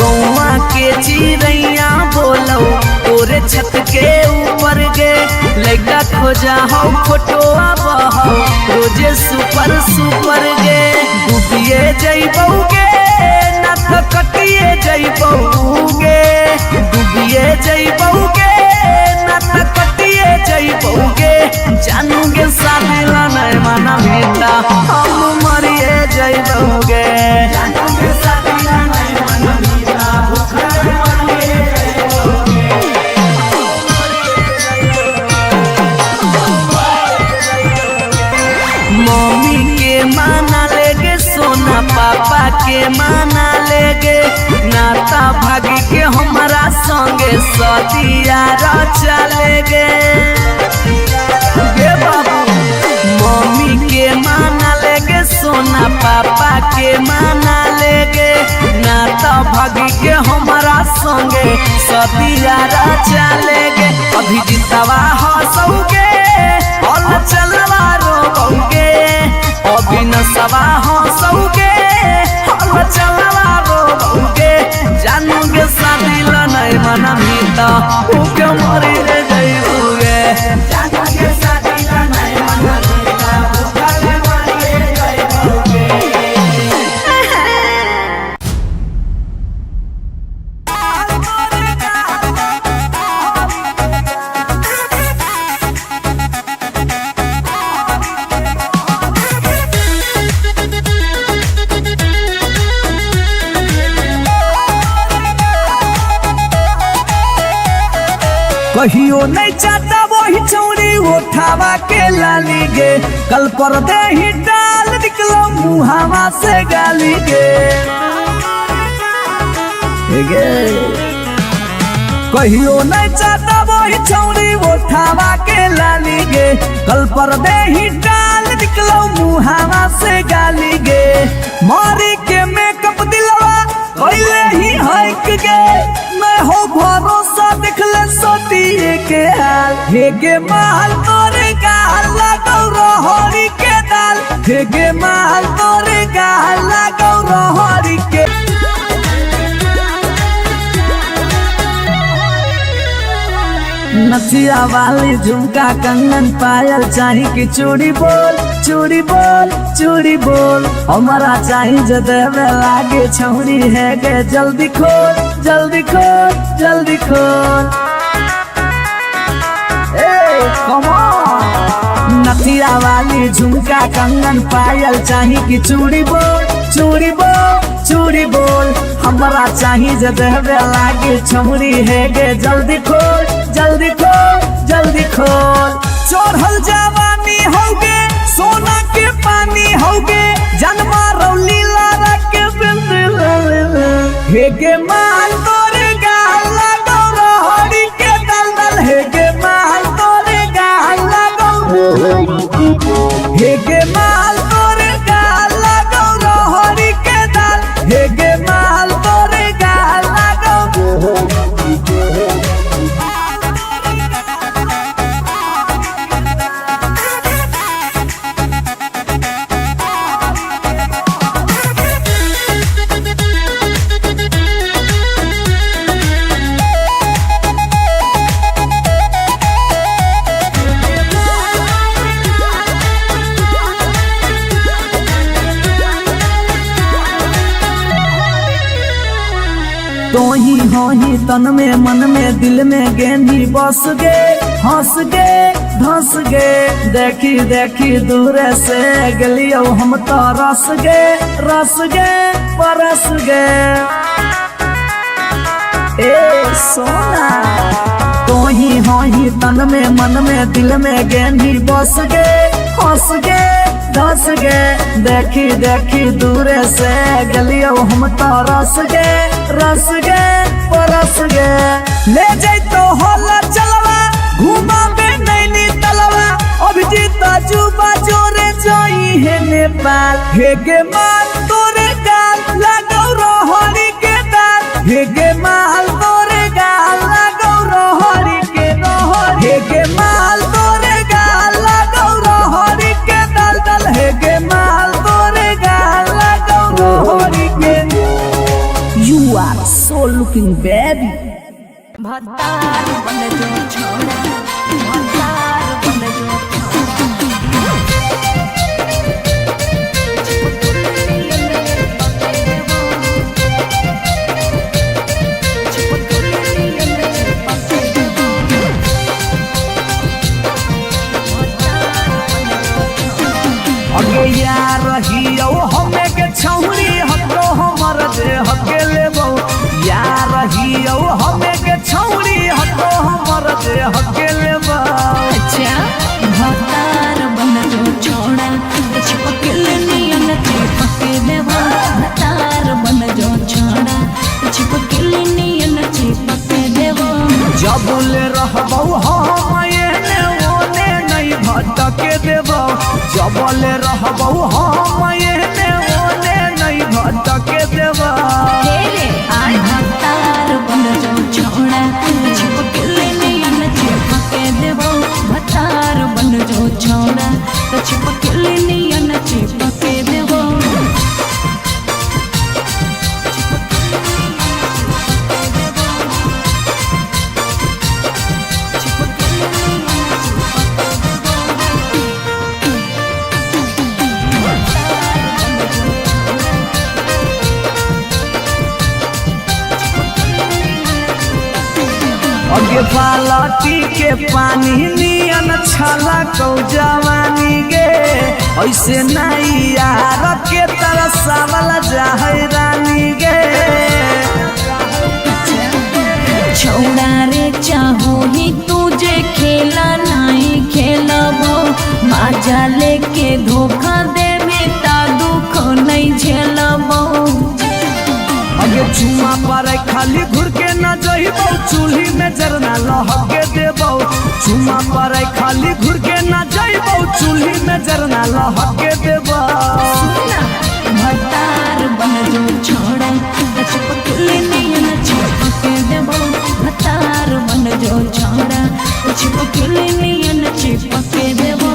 गौवा के चिड़ैया बोलो तोरे छत के ऊपर गे लइका खोजा हो फोटोवा बहो रोजे सुपर सुपर गे डूबिए जइबोगे ना तो कटिए जइबोगे डूबिए जइबोगे ना तो कटिए जइबोगे जानूगे शादी ला नहीं माना बेटा हम मरिए जइबोगे जानूगे शादी ला नहीं माना बेटा भूखल मरिए मम्मी के माना लेगे सोना पापा के माना लेगे नाता भागी के हमारा संगे सदिया चलेगे बाबू मम्मी के माना लेगे सोना पापा के माना लेगे नाता भागी के हमारा संगे सदिया चलेगे अभी जितवा हंसोगे और चलवा रोगे अभी नसवा हंसोगे और चलवा रोगे जानूगे शादी ला नहीं मना मीता भूखे मरी रे जइबोगे जानूगे शादी ला नहीं मना मीता भूखे मरी रे जइबोगे कहियो नहीं चाहता वही चौड़ी उठावा के लाली गे कल पर दे ही डाल निकलो मुहावा से गाली गे कहियो नहीं चाहता वही चौड़ी उठावा के लाली गे कल पर दे ही डाल निकलो मुहावा से गाली गे मारी के मेकअप दिलवा पहले ही हक गे मैं हो भरोसा दिखले सोतिए के हाल हे गे माल तोरे गाल लगौ रहरी के दाल हे गे माल तोरे गाल लगौ रहरी के नथिया वाली झुमका कंगन पायल चाही कि चूड़ी बोल चूड़ी बोल चूड़ी बोल हमारा चाही जो देवे लागे छौरी है गे जल्दी खोल जल्दी खोल जल्दी खोल कम ऑन नथिया वाली झुमका कंगन पायल चाही कि चूड़ी बोल चूड़ी बोल चूड़ी बोल हमारा चाही जो देवे लागे छौरी है गे जल्दी खोल जल्दी खोल जल्दी खोल चढ़ल जवानी होगे सोना के पानी होगे जन्मा रौली लारा के बिंद हे गे माल तोरे गाल लगौ रहरी के दलदल हे गे माल तोरे गाल लगौ हे गे माल तोरे गाल लगौ रहरी के दल हे गे माल तोरे गाल लगौ ही तन में मन में दिल में गेंदी बस गे हंस गे धंस गे देखी देखी दूर से गलियो हम तो रस गे परस गे ए सोना तो ही तन में मन में दिल में गेंदी बस गे हंस गे धंस गे देखी देखी दूर से गलियो हम तो रस गे परस गे ले जाई तो होला चलवा घूमा में नैनी तलवा अभिजीत जुबा जोरे जोई है नेपाल हे गे माल तोरे गाल लगौ रोहरी के दाल हे गे माल तोरे गाल लगौ रोहरी के रोहरी हे गे माल तोरे गाल लगौ रोहरी के दाल दाल हे गे माल तोरे गाल लगौ रोहरी के You are so looking baby भतार बन जो छोड़ा भतार बन जो अगे यार रहियो हमें के छौरी हको हमर जे हके लेबो यार रहियो हमें के छौरी हको हमर जे हके लेबो अच्छा भतार बन जो छोड़ा चिपक नियन चिपक देबो भतार बन जो छोड़ा चिपक नियन चिपक देबो जब ले रहबो हम एने ओने नहीं भटके देबो जब ले रहबो हम एने ओने नहीं भटके देबो तेरे आय भतार बन जो छोड़ा चिपक नियन चिपक देबो भतार बन जो छोड़ा चिपक नियन चिपक देबो अगे बालटी के पानी नियन छला कौ जवानी गे ऐसे नहीं यार के तरसावल जाहै रानी गे छोड़ा रे चाहो ही तुझे खेला नहीं खेलबो माजा लेके धोखा देबे ता दुख नहीं झेलबो अगे चुमा पर खाली घुर के न जइबो चूल्ही में जरना लहके देबो चुमा पर खाली घुर के न जइबो चूल्ही में जरना लहके देबो भतार बन जो छोड़ा चिपक नियन चिपक देबो भतार बन जो छोड़ा चिपक नियन चिपक देबो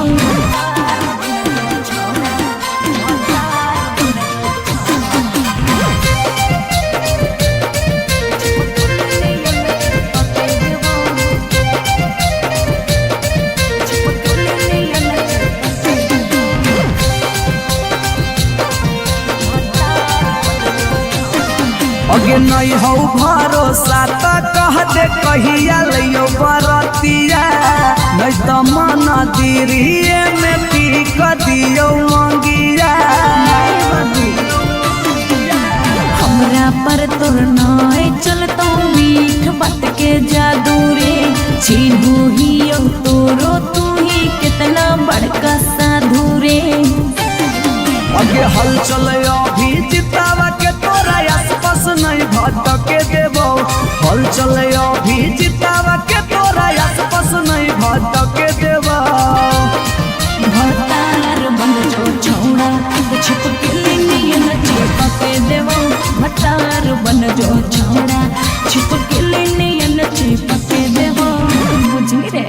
अगे नहीं हो भरोसा तो कह दे कहिया लियो बरतिया नहीं तो मन दिरिए में पीक दियो मंगिया हमरा पर तोर नाय चलतो मीठ बात के जादू रे चिन्हू ही तोरो तू ही कितना बड़का साधु रे अगे हल चले अभी जितावा के तोरा आसपास नहीं भटके देबो हल चले अभी जितावा के तोरा आसपास नहीं भटके देबो भतार बन जो छोड़ा चिपक नियन चिपक देबो भतार बन जो छोड़ा चिपक नियन चिपक देबो बुझी रे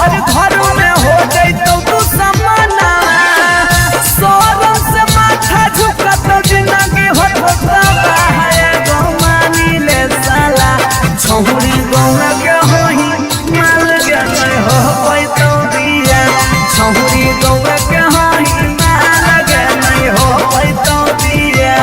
तोहर घर में हो जैतो तू समाना सोरम से माथा झुकत जिंदगी होता है गमानी ले साला छौरी गौना के होही माल के नहीं हो पैतो दिया छौरी गौना के होही माल के नहीं हो पैतो दिया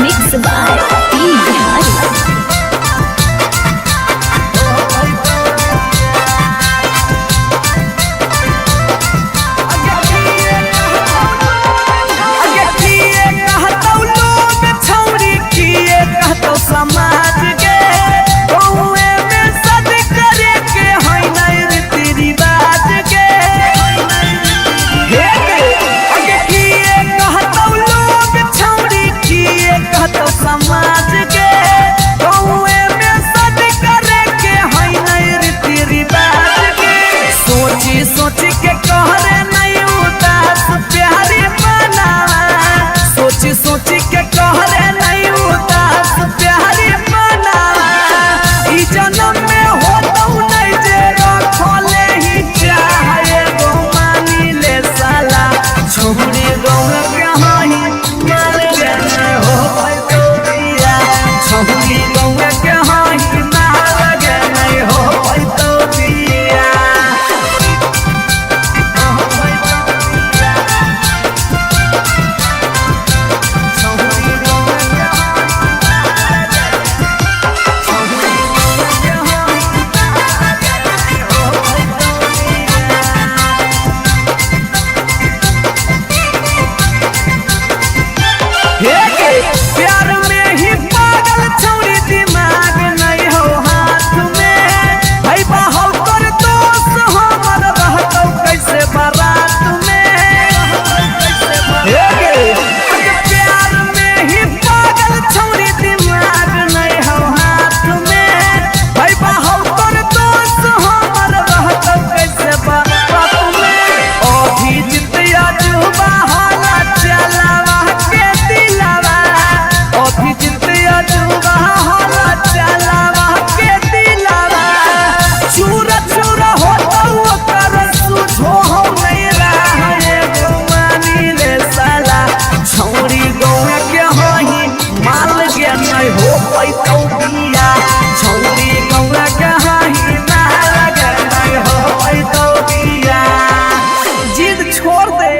Mixed by P. Bihari. समाज के गौए में सद करे के है नहीं रीति रिवाज के आगे किए कहतो लोग छौरी किए कहतो समाज के गौए में सद करे के है नहीं रीति रिवाज के सोची सोची के कहरे नहीं उदास प्यारी बना सोची सोची के कहरे नहीं उदास प्यारी बना ई जन्म में हो तो नहीं जे रखले ही चाहे गोमानी ले साला छोड़ी गौर के हाही माल के नहीं हो पैतो दिया छोड़ी गौर के हाही माल के नहीं हो पैतो दिया प्यार में ही पागल छौरी दिमाग नहीं हो हाथ में भाई बाहु कर दोस्त हमर रहतो कैसे बारात में प्यार में ही पागल छौरी दिमाग नहीं हो हाथ में भाई बाहु कर दोस्त हमर रहतो कैसे बारात में अभी जितिया जुबा हाला चलावा के दिलावा अभी जितिया जुबा हाला चलावा के दिलावा चूरा चूरा होता ओकर सुझो हो नहीं रहा गोमानी ले साला छौरी गौए के होही माल के नहीं हो पैतो दिया छौरी गौए के होही माल के नहीं हो पैतो दिया जिद छोड़ दे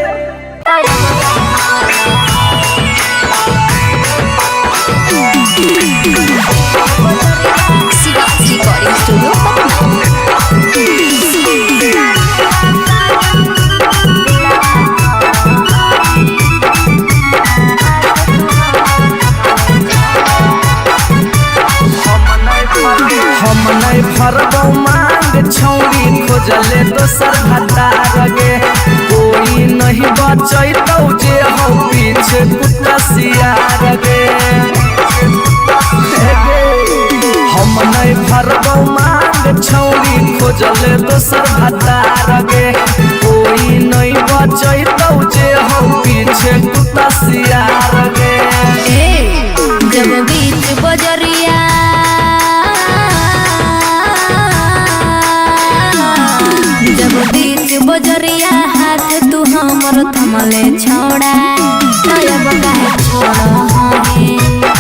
Siva Recording Studio, Patna. हम नहीं भरबो मांग छौरी खोजले दोसर भतार गे कोई नहीं बचैतौ जे हो पीछे कुत्ता सियार गे हम नहीं भरबो मांग छौरी खोजले दोसर भतार गे कोई नहीं बचैतौ जे हो पीछे कुत्ता सियार गे जब बीच बजरिया जब बीच बजरिया हाथ तू हमर थमले छोड़ा तब काहे छोड़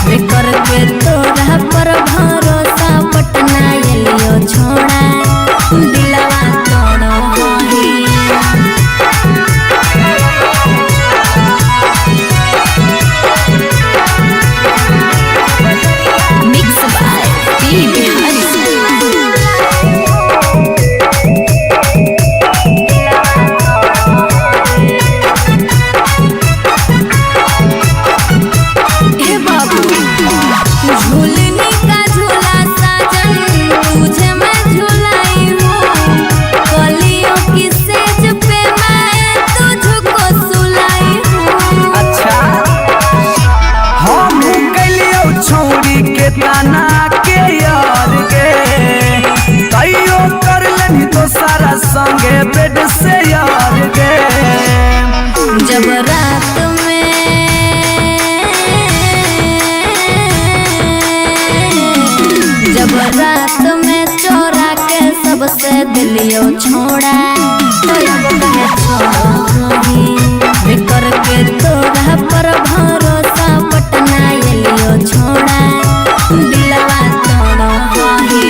हे कर के तोरा पर भरोसा पटना एलियो छोड़ा दिलवा तोड़ हे Mixed by P. Bihari. जब रात में दिलियो छोड़ा तो अब कहे छोड़ी बेकर के तोरा पर भरोसा पटना एलियो छोड़ा दिलवा तोड़ ही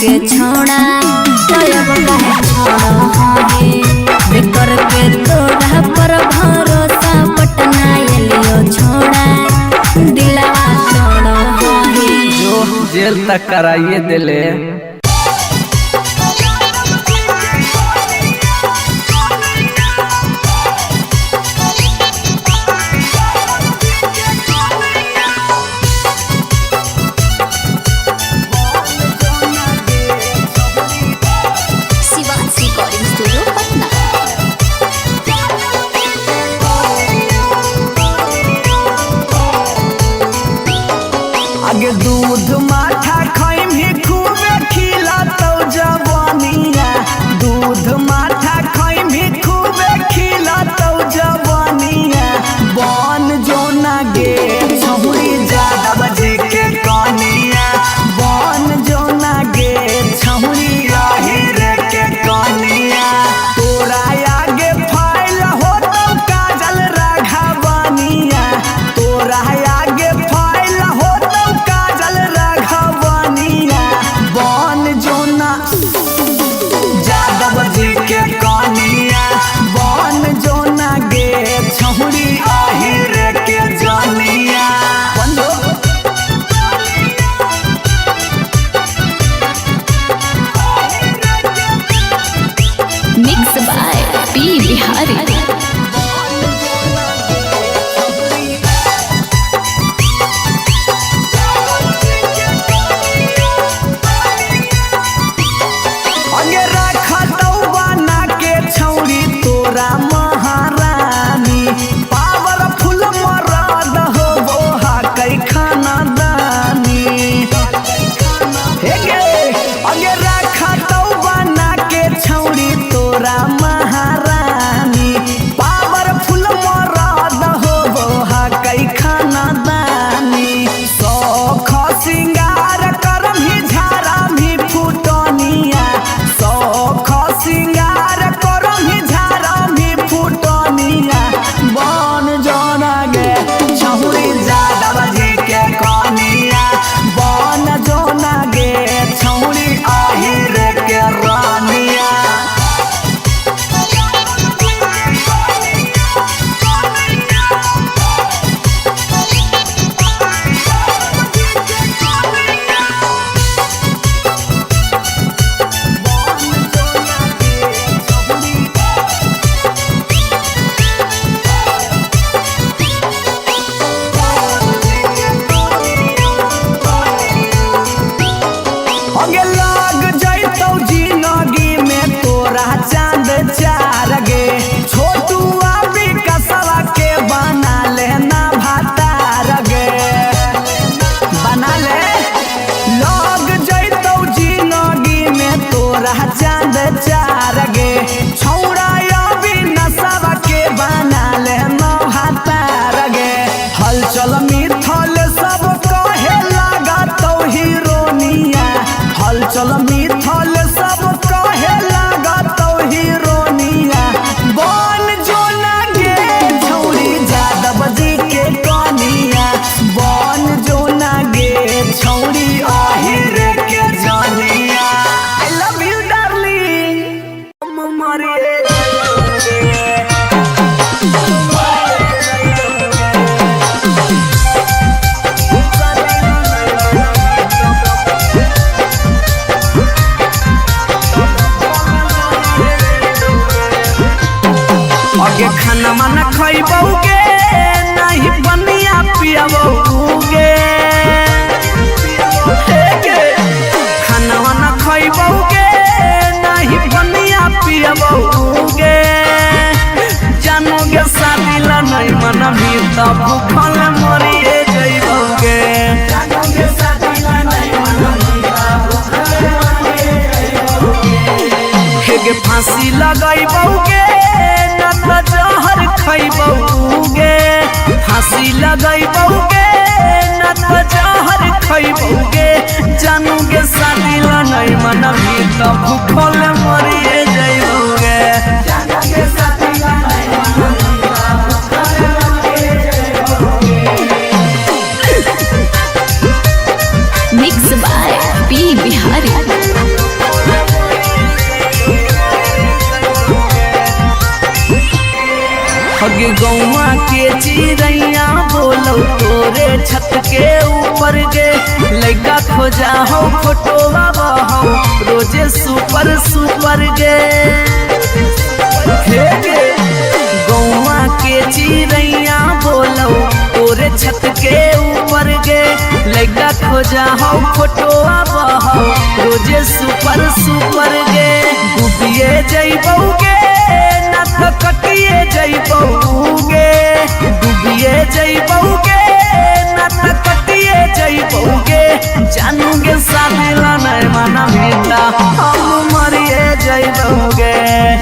के छोड़ा तो अब कहे छोड़ी बेकर के तोरा पर भरोसा पटना एलियो छोड़ा दिलवा तोड़ ही जो जेल तक कराइए दिले। आगे दूध माठा खाई भी खूबे खिला तो जवानिया दूध माठा खाई भी खूबे खिला तो जवानिया बन जो ना गे छहुरी ज्यादा बजे के कनिया बन जो ना गे छहुरी आहिर के कनिया तोरा आगे फाइल हो तो काजल राघवनिया तोरा आगे फाइल हो के कनिया बन जो ना गे छहुरी आहिर के जानिया मिक्स बाय पी बिहारी। महारानी पावरफुल मरद हो वो कई खाना दानी अगे रखा तो बना के छौड़ी तोरा महारानी पावरफुल मरद हो वो कई खाना दानी सौख सिंगार कर भी झारा भी फुटनिया सौख सिंगार कर भी झारा भी फुटनिया बन जोना गे छहुरी ज्यादा बजे के कनिया बन जोना गे छहुरी आहिर के रानिया अगे लाग जैतौ जिंदगी में तोरा चांद चार गे छोटू अभी कसवा के बना लेना भातार गे बना ले लाग जैतौ जिंदगी में तोरा चांद चार गे छौड़ा अभी नसवा के बना लेना भातार गे हलचल मिथल सब कहे लगा तो हीरोनिया हलचल मिथल सब कहे लगा तो हीरोनिया बन जो ना गे छौरी ज्यादा बजे के कनिया बन जो ना गे छौरी आहिर के जानिया आई लव यू डार्लिंग मरे पियबोगे जानोगे शादी ला नहीं मनबी तो भूखल मरिए जइबोगे जानोगे शादी ला नहीं मनबी तो भूखल मरिए जइबोगे हेगे फांसी लगाइबोगे न त जहर खइबोगे फांसी लगाइबोगे न त जहर खइबोगे जानोगे शादी ला नहीं मनबी तो भूखल मरिए जइबोगे जानोगे शादी ला नहीं मनबी तो भूखल मरिए जइबोगे। Mix by P Bihari. हगे गौवा के चिड़ैया बोलो तोरे छत के ऊपर गे लड़का खोजा हो फोटोवा बहो रोजे सुपर सुपर गे हे गे गौवा के चिड़ैया बोलो तोरे छत के ऊपर गे लड़का खोजा हो फोटोवा बहो रोजे सुपर सुपर गे डूबिए जइबोगे ना तो कटिए जइबोगे डूबिए जइबोगे ना तो कटिए जइबोगे जानोगे शादी ला नहीं मनबी तो हम मरिए जइबोगे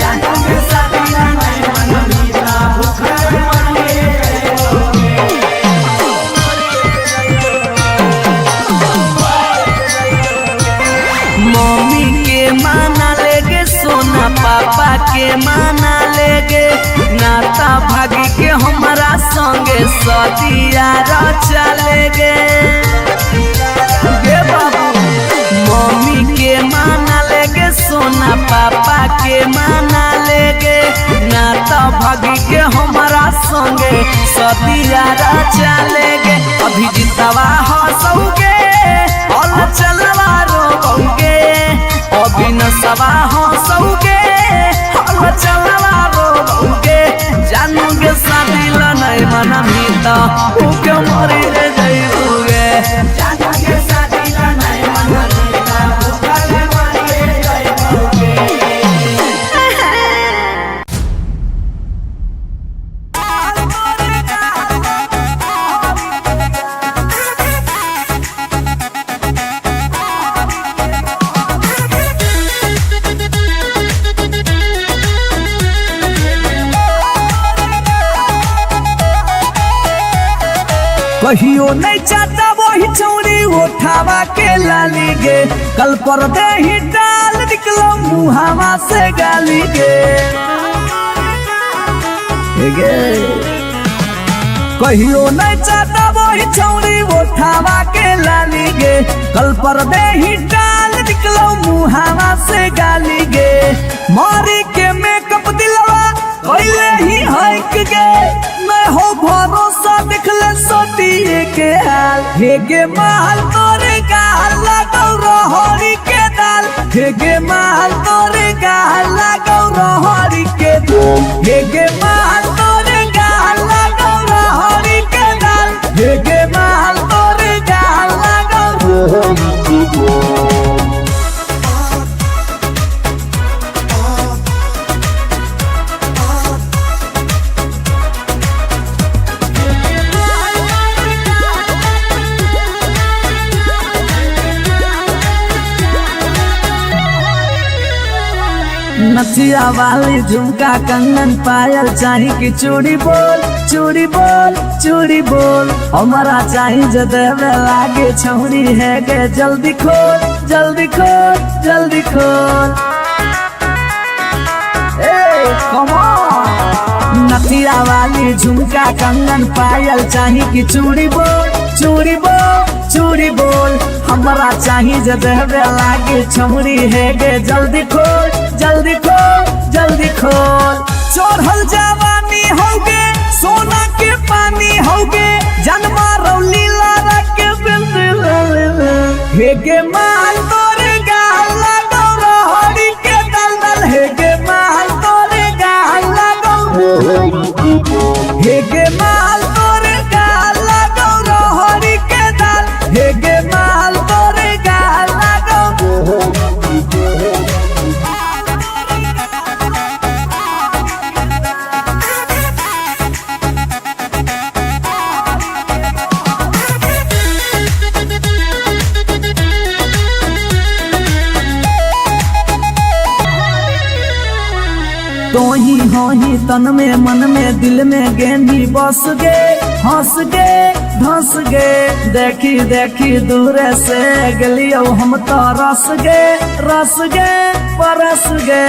जानोगे शादी ला नहीं मनबी तो भूखल मरिए जइबोगे। मम्मी के माना लेगे सोना पापा के माना लेगे नाता भागी के हमारा संगे सदिया चलेगे गे बाबू मम्मी के माना लेगे सोना पापा के माना लेगे नाता भागी के हमारा संगे सदिया चलेगे अभी जितवा हंसोगे और चलवा रोगे अभी नसवा हंसोगे और चलवा रोगे जानोगे शादी ला नहीं मनबी तो भूखे मरिए जइबोगे जानोगे शादी ला नहीं मनबी तो भूखल मरिए जइबोगे। कहियो नहीं चाहता वही चौड़ी उठावा के लाली गे कल पर दे ही डाल निकलो मुहावा से गाली गे कहियो नहीं चाहता वही चौड़ी उठावा के लाली गे कल पर दे ही डाल निकलो मुहावा से गाली गे मारी के मेकअप दिलवा पहले ही हक गे मैं हो भरोसा दिखले सोटिए के हाल हेगे माल तोरे गाल लगौ रहरी के दाल हेगे माल तोरे गाल लगौ रहरी के दाल हेगे माल तोरे गाल लगौ रहरी के दाल हेगे माल तोरे गाल लगौ रहरी के दाल। नथिया वाली झुमका कंगन पायल चाही कि चूड़ी बोल चूड़ी बोल चूड़ी बोल हमारा चाही जो देवे लागे छौरी है गे जल्दी खोल जल्दी खोल जल्दी खोल कम ऑन नथिया वाली झुमका कंगन पायल चाही कि चूड़ी बोल चूड़ी बोल चूड़ी बोल हमारा चाही जो देवे लागे छौरी है गे जल्दी खोल जल्दी खोल जल्दी खोल चढ़ल जवानी होगे सोना के पानी होगे जन्मा रौली लारा के बिल हेगे माल तोरे गाल लगौ रहरी के दलदल हेगे माल तोरे गाल लगौ हेगे माल तोरे गाल लगौ रहरी के दल हेगे माल तोरे गाल लगौ ही तन में मन में दिल में गेंदी बस गे हंस गे धंस गे देखी देखी दूर से गलियो हम तो रस गे परस गे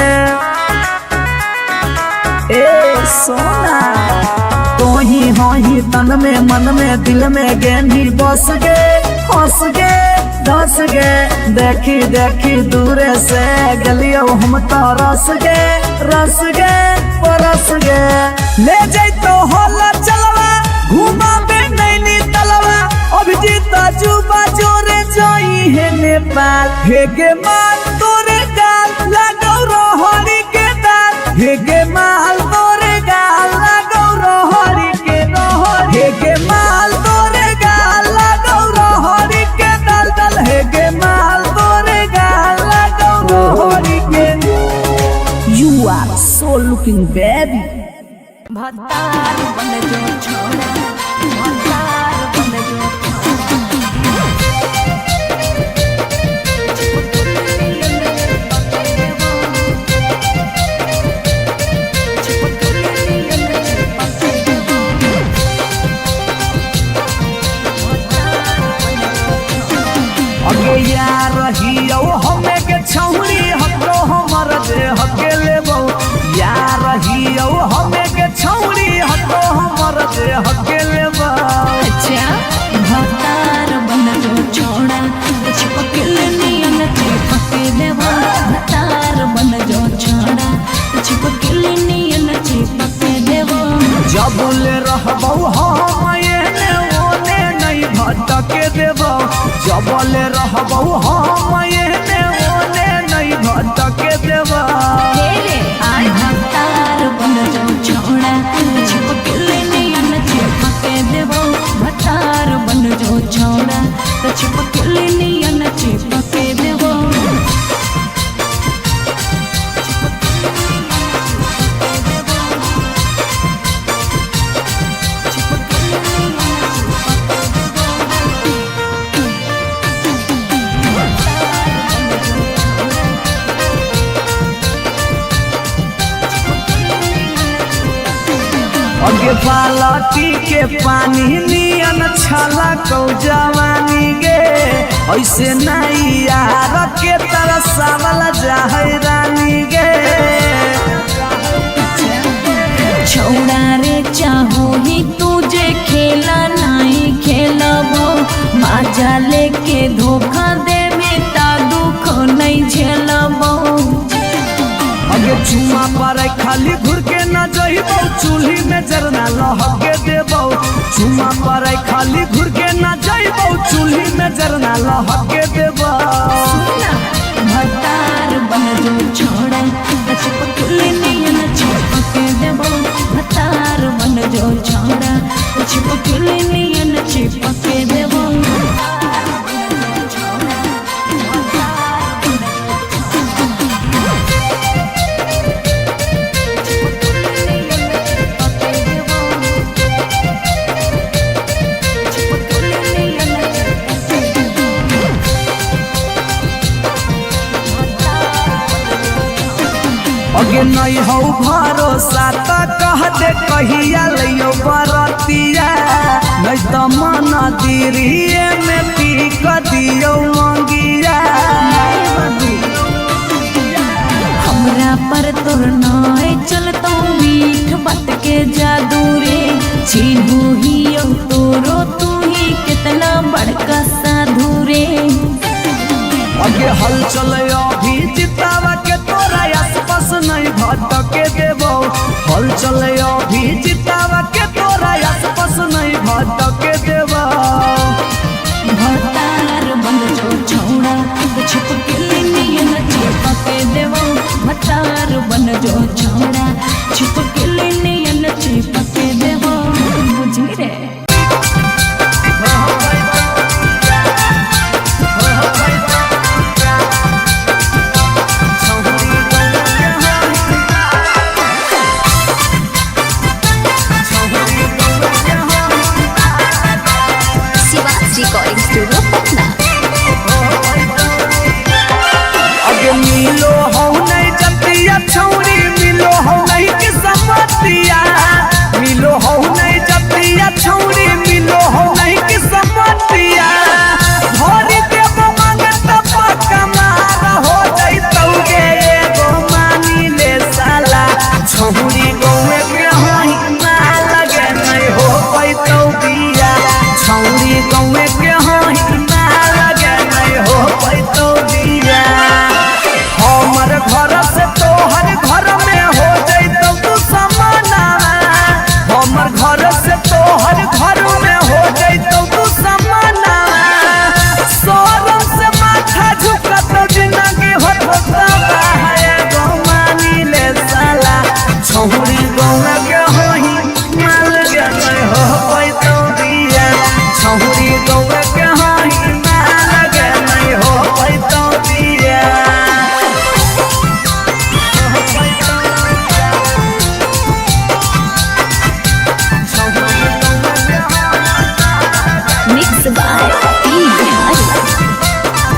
ए सोना तो ही तन में मन में दिल में गेंदी बस गे हंस गे धस गे देखी देखी दूर से गलियो हम तो रस गे परस गे ले जैतो होला चलवा घुमा बे नैनी तलवा अभिजीत जुबा जोरे जोई है नेपाल हे गे माल तोरे गाल लगौ रोहरी के दाल हे गे माल तोरे गाल लगौ रोहरी के रोहरी हे गे माल तोरे गाल लगौ रोहरी के दाल दाल हे गे माल तोरे गाल लगौ रोहरी के You are so looking baby भतार बन जो छोड़ा भतार बन जो अगे यार रहियो हमें के छौरी हको हमर दे हके लेबो यार रहियो हमें के छौरी हको हमर दे हके लेबो अच्छा भतार बन जो छोड़ा चिपकल नियन चिपके देवा भतार बन जो छोड़ा चिपकल नियन चिपके देवा जब ले रहबो हम एने ओने नहीं भटके देबो जब ले रहबो हम एने ओने नहीं भटके देबो भतार बन जो छोड़ा चिपकल नियन चिपके देवा भतार बन जो छोड़ा चिपकल नियन चिपके देवा अगे बालटी के पानी नियन छला कौ जवानी गे ऐसे नहीं यार के तरसावल जाहै रानी गे छौड़ा रे चाहो ही तुझे खेला नहीं खेलबो माजा लेके धोखा दे में ता दुख नहीं झेलबो अगे चुमा पर खाली घुर के न जइबो चूल्ही में जरना लहके देबो चुमा पर खाली घुर के न जइबो चूल्ही में जरना लहके देबो भतार बन जो छोड़ा चिपकल नियन चिपके देबो भतार बन जो छोड़ा चिपकल नियन चिपके देबो अगे नहीं हो भरोसा तो कह दे कहिया लियो बरतिया नहीं तो मन दिरिए में पी क दियो मंगिया हमरा पर तोर नाय चलतो मीठ बात के जादू रे छीनू ही तोरो तू ही कितना बड़का साधु रे अगे हल चले अभी जितावा के तोरा आसपास नहीं भटके देबो हल चले अभी जितावा के तोरा आसपास नहीं भटके देबो भतार बन जो छोड़ा चिपकल नियन चिपके देबो भतार बन जो छोड़ा चिपकल नियन चिपके देबो बुझी रे रिकॉर्डिंग स्टूडियो पटना। अगे मिलो हो नहीं जतिया छौरी मिलो हो नहीं के सब by P. Bihari.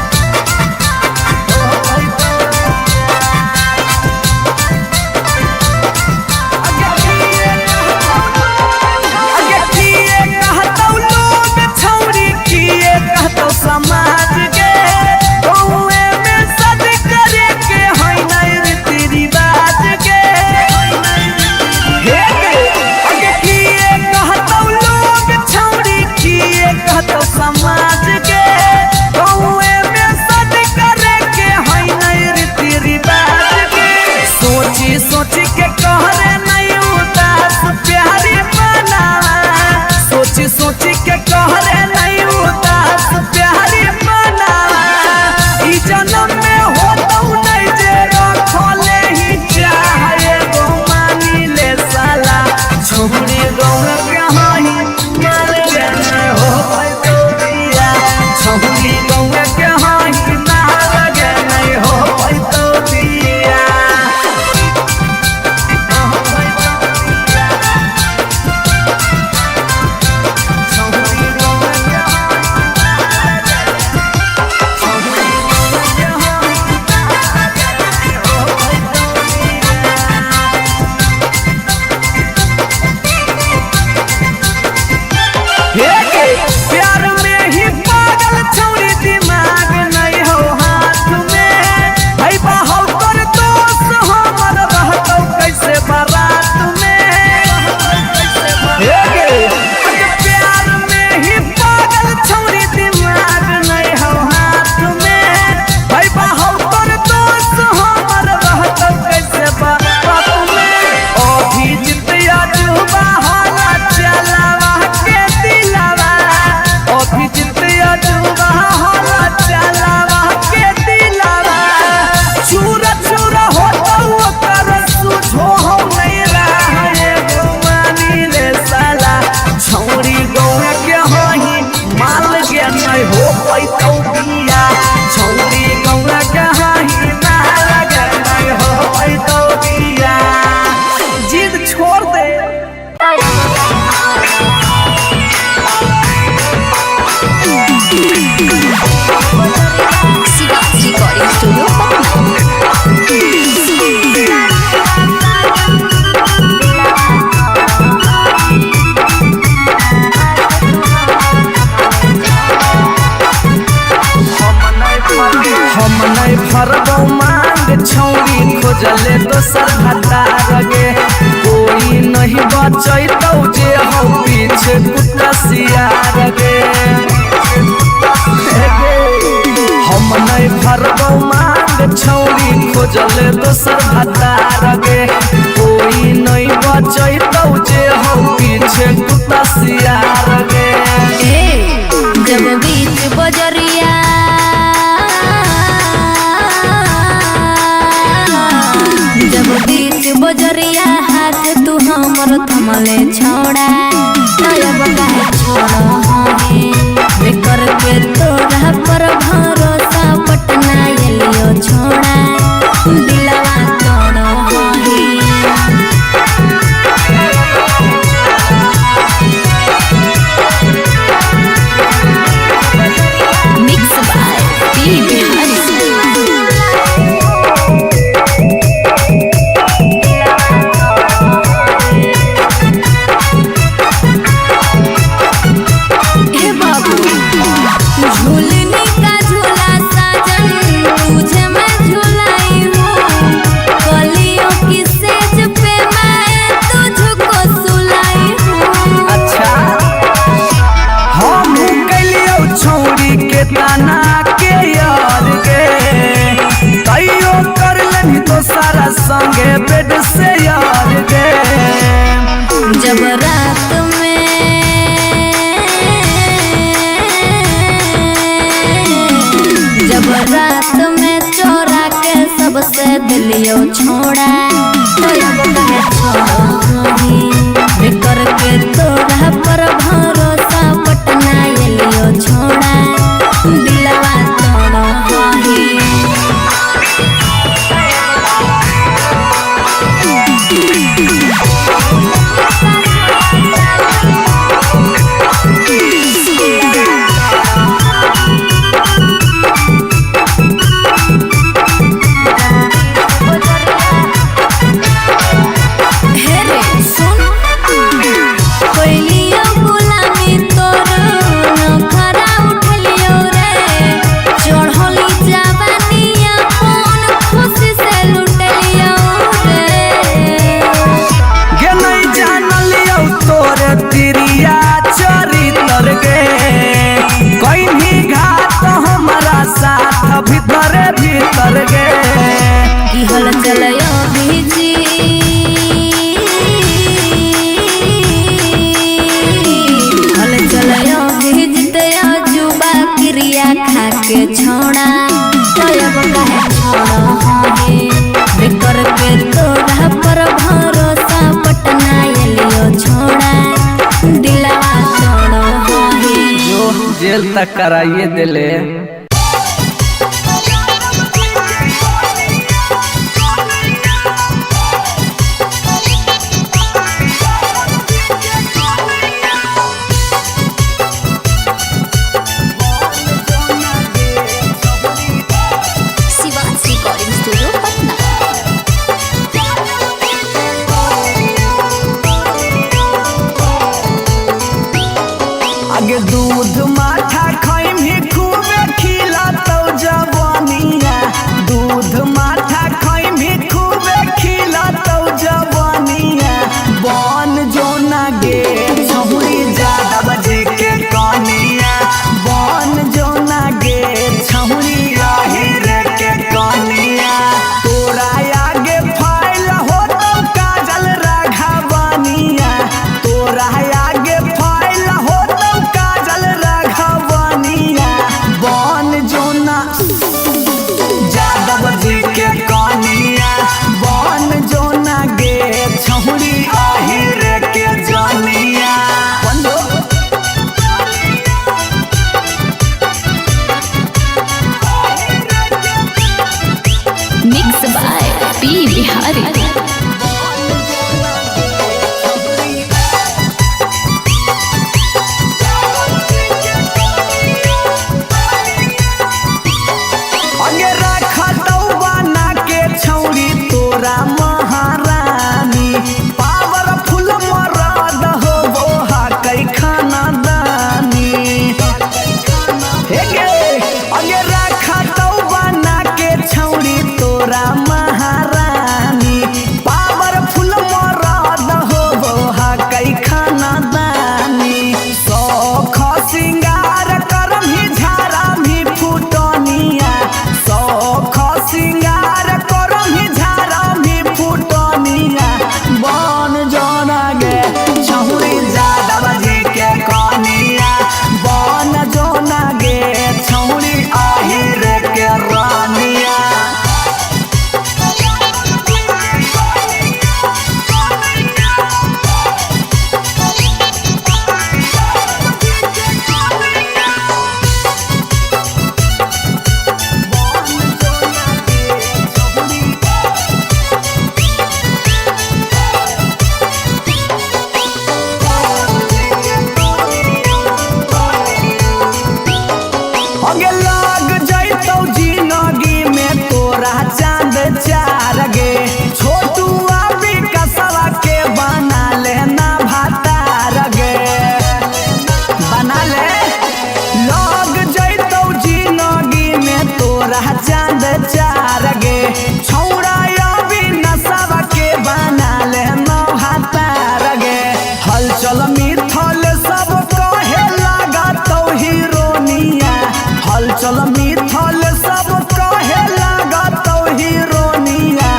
समाज के गौए में सद करे के होई नहीं रीति रिवाज के अगे किए कहतौ लोग छौरी किए कहतौ समाज के गौए में सद करे के होई नहीं रीति रिवाज के सोची सोची के कहरे नहीं उदास प्यारी बना सोची सोची के कहरे नहीं उदास प्यारी बना ई जन्म में होतौ नहीं जे रखले ही चाहे गो मानी ले साला छोड़ी गौर कहानी मार गए हो तो दिया छोड़ी गौर कहानी मार गए हो तो दिया प्यार में ही पागल छौरी दिमाग नहीं हो हाथ में भाई बाहौ कर दोस्त हमर रहतौ कैसे बारात में प्यार में ही पागल छौरी दिमाग नहीं हो हाथ में भाई बाहौ कर दोस्त हमर रहतौ कैसे बारात में अभी जितिया जुबा हाला चलावा के दिलावा अभी जितिया जुबा हाला चलावा के दिलावा चूर चूर होतौ ओकर सुझो हो नहीं रहे गो मानी ले साला छौरी गौए के होही माल के नहीं हो पैतौ बिया छौरी गौए के होही माल के नहीं हो पैतौ बिया जिद छोड़ दे शिवाजी रिकॉर्डिंग स्टूडियो पटना। हम नहीं फरबौ मांग छौरी खोजले दोसर भतार गे कोई नहीं बचैतौ जे हो पीछे कुत्ता सियार गे हम नहीं फरबौ मांग छौरी खोजले दोसर भतार गे कोई नहीं बचैतौ जे हो पीछे कुत्ता सियार गे जब बीच बजरिया जब बीच बजरिया हाथ तू हमर थमले छोड़ा तब काहे छोड़ो हमें बेकर के तोरा पर भरोसा पटना एलियो छोड़ा दिलवा तोड़ो हमें मिक्स बाय पी बिहारी झूलने का झूला साजन तुझे मैं झूलाई हूँ कलियों की सेज पे मैं तुझको सुलाई हूँ अच्छा हम कलियो छौरी के ताना के यार गे तैयो कर लेनी तो सारा संगे बेड से यार गे जब रात में चोरा के सबसे दिलियो छोड़ा तो अब कहे छोड़ो हमें करके तोरा पर भरोसा पटना एलियो छोड़ा दिलवा तोड़ो हमें के छोड़ा तब कहे छोड़ा है बेकर के तोरा पर भरोसा पटना एलियो छोड़ा दिलवा छोड़ो है जो जेल तक कराइए दिले। Shivansh recording studio Patna. आगे दूध माठा खाइम ही खूबे खिला तो जवानिया दूध माठा खाइम ही खूबे खिला तो जवानिया बन जो ना गे छहुरी ज्यादा बजे के कनिया बन जो ना गे छहुरी रे के कनिया तोरा आगे फाइल हो तो काजल राघवानिया तोरा आगे फाइल हो तो काजल राघवानिया बन जो ना यादव जी के कनिया बन जो ना गे छहुरी रे के जनिया बंदो मिक्स बाय पी बिहारी आगे रखा तो बना के छौरी तोरा महारानी पावरफुल मरद हो वो हा कई खाना दानी हे गे आगे रखा तो बना के छौरी तोरा महारानी पावरफुल मरद हो वो हा कई खाना दानी सौख सिंगार करम ही झारा भी फुटनिया सौख सिंगार करम ही झारा भी फुटनिया बन जोना गे छहुरी यादव जी के कनिया बन जोना गे छहुरी रे के रानिया आगे लाग जैतौ जिंदगी में तोरा चांद चार गे छोटू अभी कसवा के बना लेना भातार गे बना ले लाग जैतौ जिंदगी में तोरा चांद चार गे छौड़ा अभी नसवा के बना लेना भातार गे हलचल मिथल सब कहे लगा तो हीरोनिया हलचल मिथल सब कहे लगा तो हीरोनिया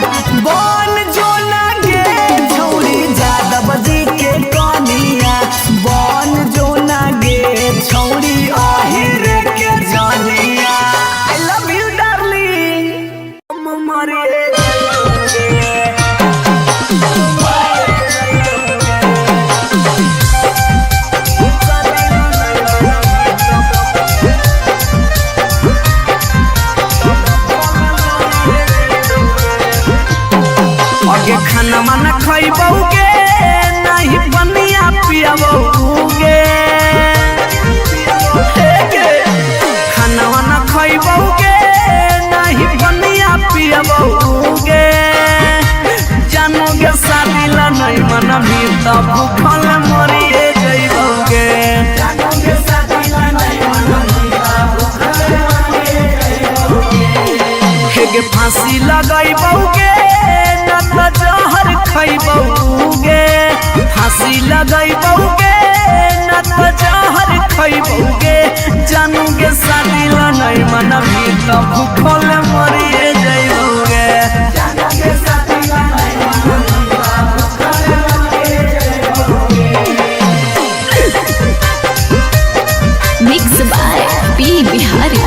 बन जो ना गे छौरी यादव जी के कनिया बन जो ना गे छौरी रे के जनिया आई लव यू डार्लिंग मरे आगे खाना माना खैबौगे नहीं बनिया पियाबौगे खाना माना खैबौगे नहीं बनिया पियाबौगे जानोगे शादी ला नहीं मना भी तब भूखल मरिए जइबौगे जानोगे शादी ला नहीं मना भी तब भूखल मरिए जइबौगे के फांसी लगैबौगे न त जहर खैबौगे फांसी लगैबौगे न त जहर खैबौगे जानूगे शादी ला नहीं मनबी त भूखल मरिए जइबौगे जानूगे शादी ला नहीं मनबी त भूखल मरिए जइबौगे। Mix by P Bihari.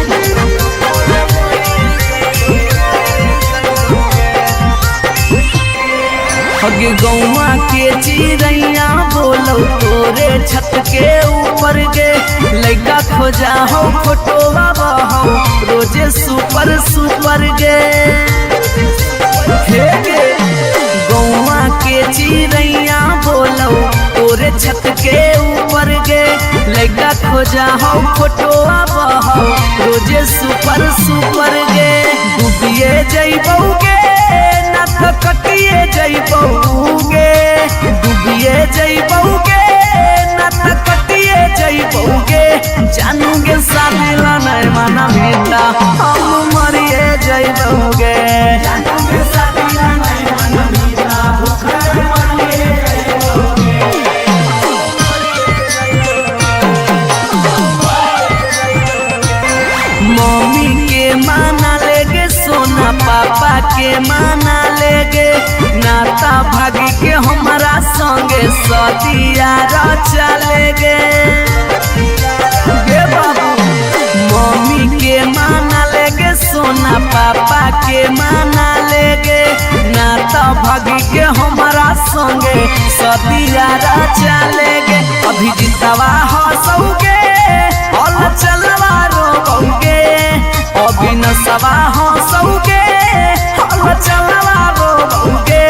अगे गौवा के चिड़ैया बोलो तोरे छत के ऊपर गे लइका खोजा हो फोटोवा बहो रोजे सुपर सुपर गे हे गे गौवा के चिड़ैया बोलो तोरे छत के ऊपर गे लइका खोजा हो फोटोवा बहो रोजे सुपर सुपर गे डूबिए जइबौगे ना तो कटिए जइबौगे डूबिए जइबौगे ना तो कटिए जइबौगे जानूगे शादी ला नहीं माना बेटा हम मरिए जइबौगे जानूगे शादी ला नहीं माना बेटा भूखा मरिए मम्मी के माना लेगे सोना पापा के माना लेगे नाता भागी के हमारा संगे सदिया चलेगे बाबू मम्मी के माना लेगे सोना पापा के माना लेगे नाता भागी के हमारा संगे सदिया चलेगे अभी जितवा हंसोगे और चलवा रोगे अभी नसवा हंसोगे और चलवा रोगे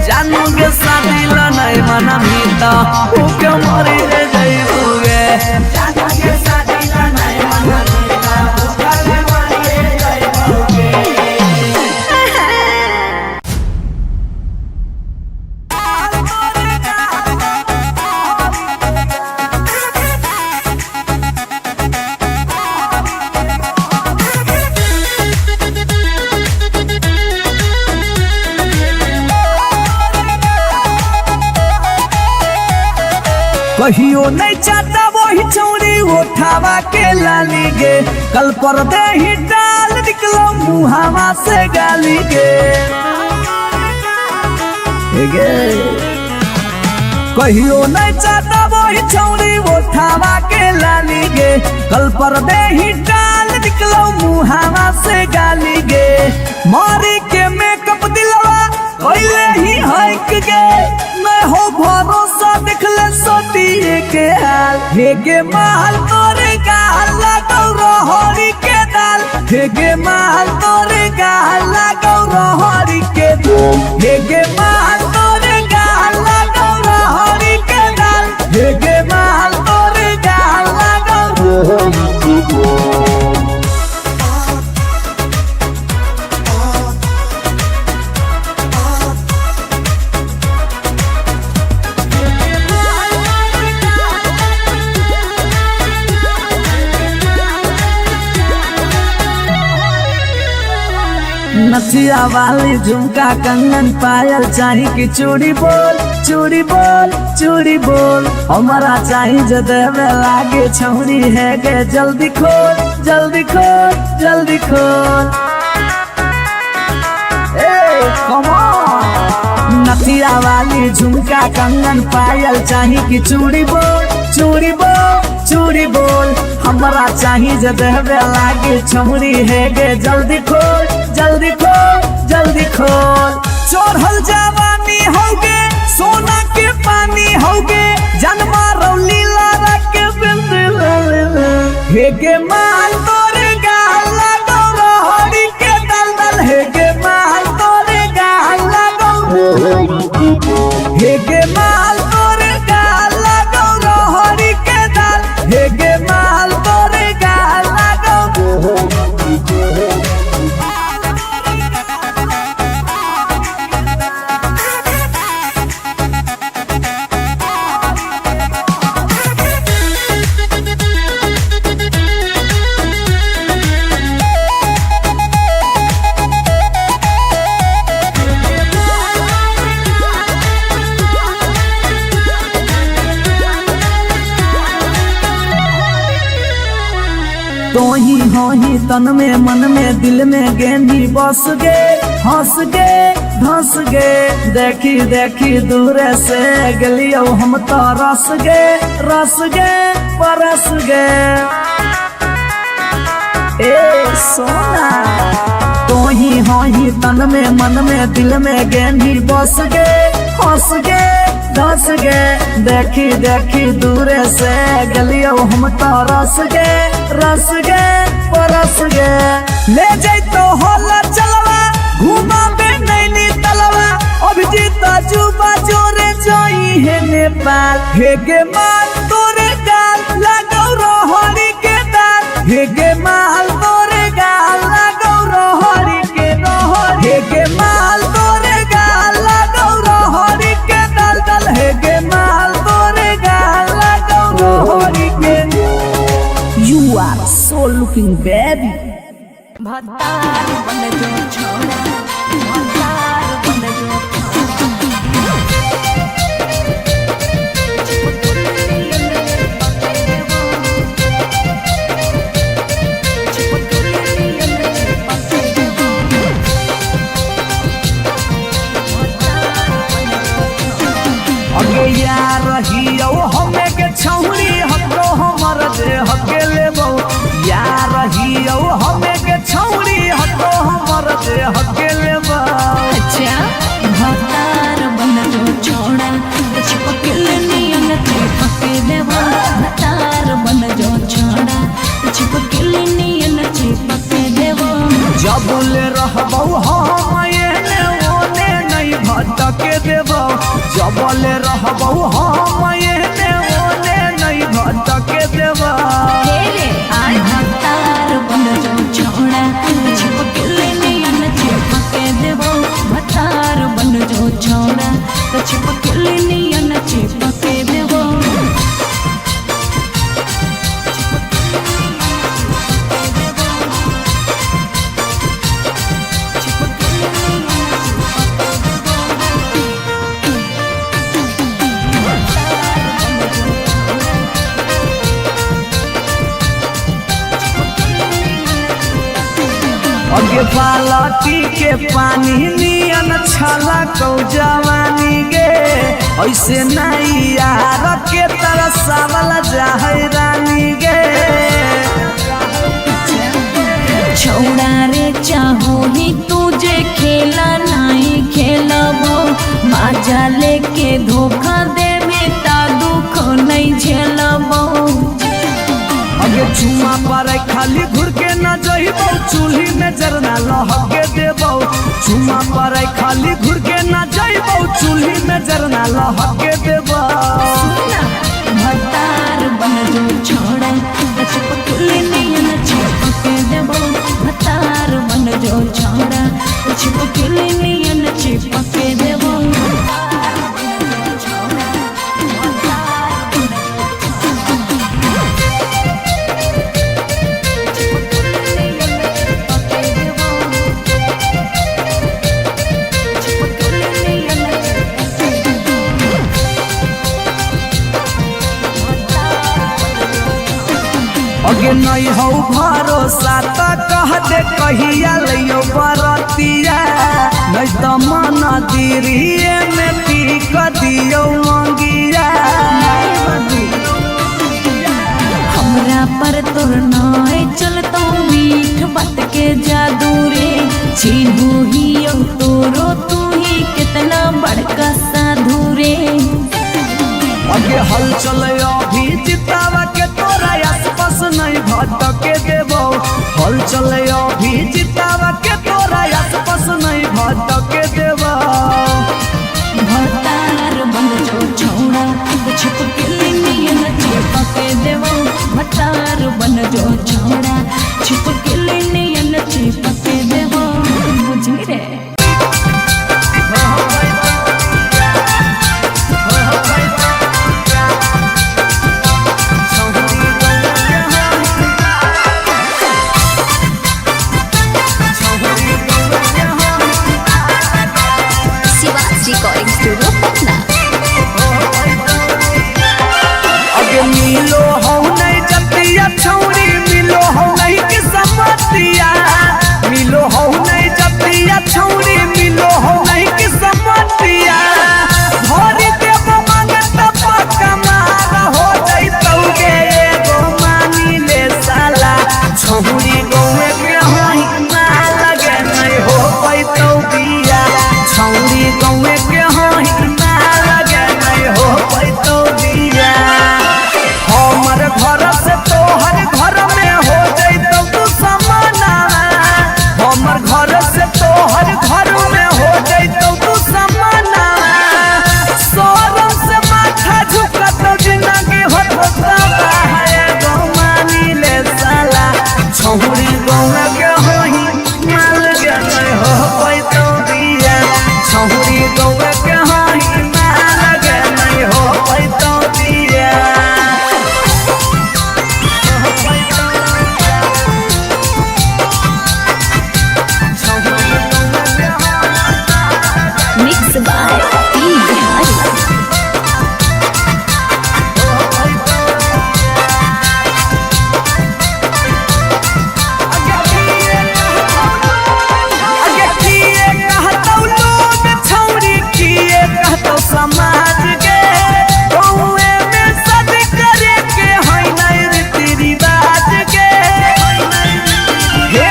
जानूगे शादी ला नहीं मना मीता भूखे मरी रे जइबोगे जानूगे शादी ला नहीं मना मीता भूखे मरी रे जइबोगे कहियो नहीं चाहता वही चौड़ी उठावा के लाली गे कल पर दे ही डाल निकलो मुहावा से गाली गे कहियो नहीं चाहता वही चौड़ी उठावा के लाली गे कल पर दे ही डाल निकलो मुहावा से गाली गे मारी के मेकअप दिलवा कोइले ही हक गे मैं हो भरोसा दिखले सोतिए के हाल हेगे माल तोरे गाल लगौ रहरी के दाल हेगे माल तोरे गाल लगौ रहरी के दाल हेगे माल तोरे गाल लगौ रहरी के दाल हेगे माल तोरे गाल लगौ रहरी के दाल नथिया वाली झुमका कंगन पायल चाही कि चूड़ी बोल चूड़ी बोल चूड़ी बोल हमारा चाही जो देवे लागे छौरी है गे जल्दी खोल जल्दी खोल जल्दी खोल नथिया वाली झुमका कंगन पायल चाही कि चूड़ी बोल चूड़ी बोल चूड़ी बोल हमारा चाही जो देवे लागे छौरी है गे जल्दी खोल जल्दी खोल जल्दी खोल चढ़ल जवानी होगे सोना के पानी होगे जन्मा रौली लारा के बिंद हेगे माल तोरे गाल लगौ रहरी के दलदल हेगे माल तोरे गाल लगौ हेगे माल तोरे गाल लगौ रहरी के दल हेगे माल तोरे गाल लगौ तो ही हो ही तन में मन में दिल में गेंदी बस गे हंस गे धंस गे देखी देखी दूर से गलियो हम तो रस गे परस गे ए सोना तो ही हो ही तन में मन में दिल में गेंदी बस गे हंस गे धस गे देखी देखी दूरे से गलियो हम तो रस गे परस गे ले जैतो होला चलवा घुमा बे नैनी तलवा अभिजीत जुबा जोरे जोई है नेपाल हे गे माल तोरे गाल लगौ रोहरी के दाल हे गे माल तोरे गाल लगौ रोहरी के रोहरी हे गे माल तोरे गाल लगौ रोहरी के दाल दाल हे गे माल तोरे गाल लगौ रोहरी के You are so looking baby भतार बन जो छोड़ा भतार बन जो अगे यार रहियो हमें के छौरी हको हमर दे हके लेबो यार रहियो हमें के छौरी हको हमर दे हके लेबो अच्छा भतार बन जो छोड़ा चिपकल नियन चिपके देवा भतार बन जो छोड़ा चिपकल नियन चिपके देवा जब ले रहबो हम एने ओने नहीं भटके देबो जब ले रहबो हम एने ओने नहीं भटके देबो तेरे आय भतार बन जो छोड़ा चिपकल नियन चिपके देवा भतार बन जो छोड़ा चिपकल नियन चिपके देवा अगे बालटी के पानी नियन छला कौ जवानी गे ऐसे नहीं यार के तरसावल जाहै रानी गे छोड़ा रे चाहो ही तुझे खेला नहीं खेलबो बाजा लेके धोखा दे में ता दुख नहीं झेलबो अगे चुमा पर खाली घुर के न जइबो चूल्ही में जरना लहके देबो चुमा पर खाली घुर के न जइबो चूल्ही में जरना लहके देबो भतार बन जो छोड़ा चिपकल नियन चिपके देबो भतार बन जो छोड़ा चिपकल नियन चिपके देबो अगे नहीं हो भरोसा त कह दे कहिया लियो बरतिया नहीं तो मन दिरिए में पी क दियो मंगिया हमरा पर तोर नाय चलतो मीठ बात के जादू रे छीनू ही तोरो तू ही कितना बड़का साधु रे अगे हल चले अभी जितावा के तोरा आसपास नहीं भटके देबो हल चले अभी जितावा के तोरा आसपास नहीं भटके देबो भतार बन जो छोड़ा चिपकल नियन चिपके देबो भतार बन जो छोड़ा चिपकल नियन चिपके देबो बुझी रे रिकॉर्डिंग स्टूडियो पटना। अगे मिलो हो नहीं जतिया छौरी मिलो हो नहीं कि समतिया मिलो हो नहीं जतिया छौरी मिलो हो नहीं कि समतिया भरी देव मांगत पक्का मार हो जइतौ गे एगो मानी ले साला छौरी गौए के हाई ना लगे नहीं हो पैतौ बिया छौरी गौए के हाई ना छौरी गौरा के होई माल गए हो पैतो दिया छौरी गौरा के होई माल गए हो पैतो दिया मिक्स बाय पी बिहारी। समाज के गौए में सद करे के होई नहीं रीति रिवाज के हे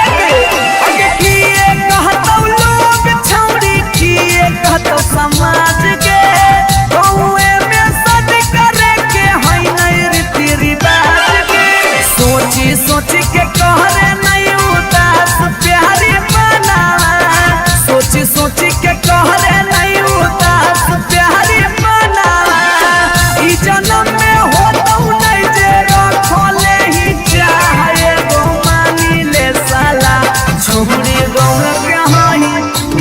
अगे किए कहतो लोग छौरी किए कहतो समाज के गौए में सद करे के होई नहीं रीति रिवाज के सोची सोची के कहरे नहीं उदास प्यारी बना सोची सोची के कहरे नहीं उदास प्यारी बना ई जन्म में हो तो नहीं जे रखले ही चाहे गो मानी ले साला छौरी गौरा के होई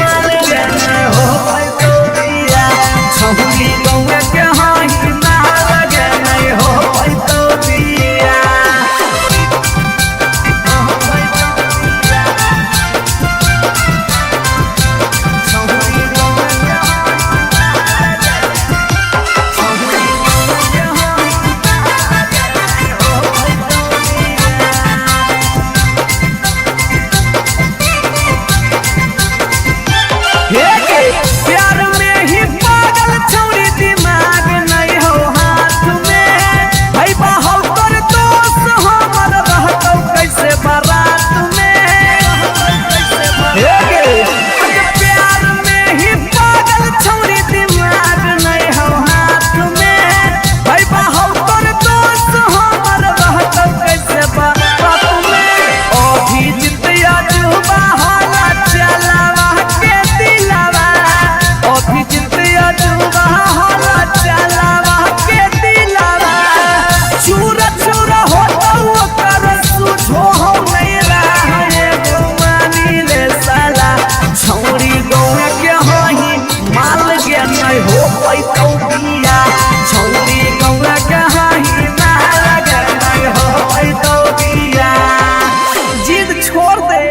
माल गए हो पैतो दिया छौरी गौरा के होई माल गए हो पैतो दिया प्यार में ही पागल छौरी दिमाग नहीं हो हाथ में भाई बाहर कर दोस्त हमर रहतो कैसे बारात में प्यार में ही पागल छौरी दिमाग नहीं हो हाथ में भाई बाहर कर दोस्त हमर रहतो कैसे बारात में अभी जितिया जुबा हाला चलावा के दिलावा अभी जितिया जुबा हाला चलावा के दिलावा चूर चूर होता कर सुझो हो नहीं रहा मानी ले साला छौरी गौरा के होई माल के नहीं हो पैतो दिया छौरी गौरा के होई माल के नहीं हो पैतो दिया जिद छोड़ दे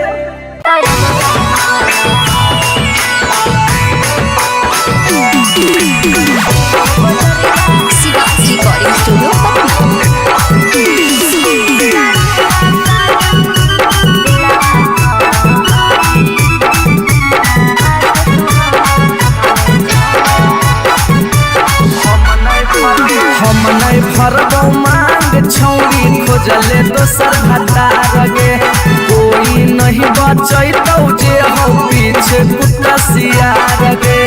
शिवाज रिकॉर्डिंग स्टूडियो पटना। हम नहीं फरबो मांग छौरी खोजले दोसर भतार गे कोई नहीं बचैतौ जे हो पीछे कुत्ता सियार गे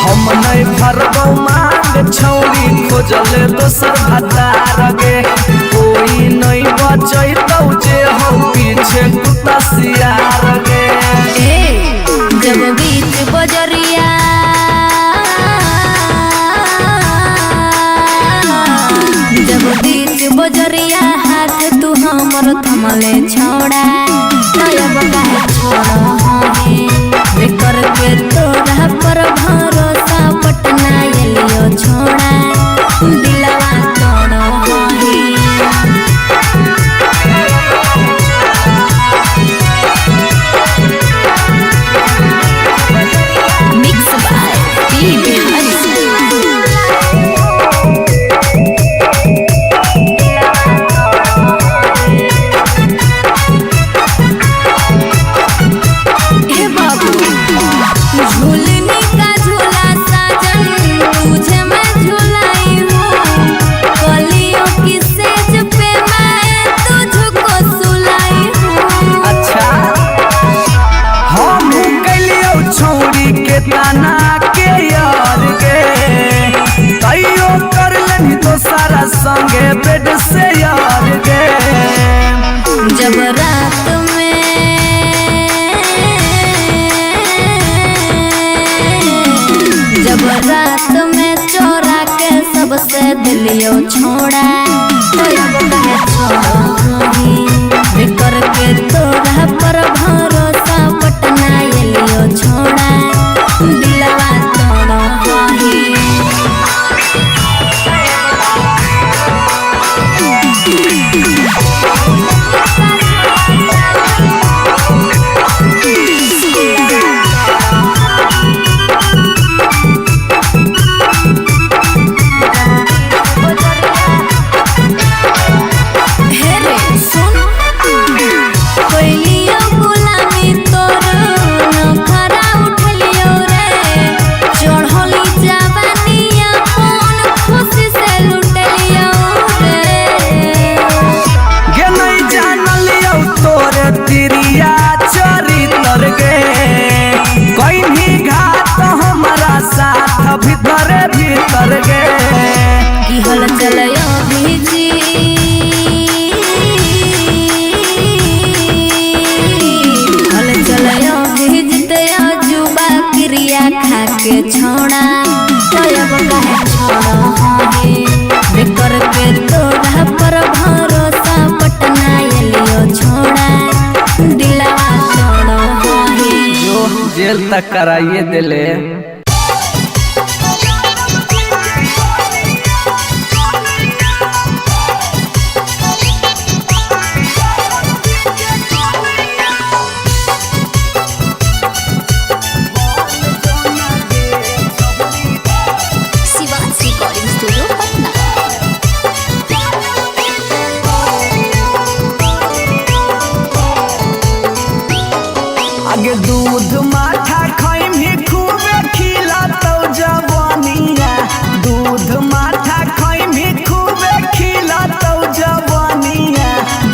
हम नहीं फरबो मांग छौरी खोजले दोसर भतार गे कोई नहीं बचैतौ जे हो पीछे कुत्ता सियार गे जब बीच बजरिया जब बीच बजरिया हाथ तू हमर थमले छोड़ा तब काहे छोड़ा है करके तोरा पर भरोसा पटना एलियो छोड़ा दिलवा तोड़ो है मिक्स बाय पी बिहारी। ताना के यार गे तैयो कर लेनी तो सारा संगे बेड से यार गे जब रात में चोरा के सबसे दिलियो छोड़ा तो अब कहे छोड़ा फेल तक कराइए दिले। Shivansh recording studio Patna. आगे दूध माठा खाइम ही खूबे खिला तो जवानिया, दूध माठा खाइम ही खूबे खिला तो जवानिया।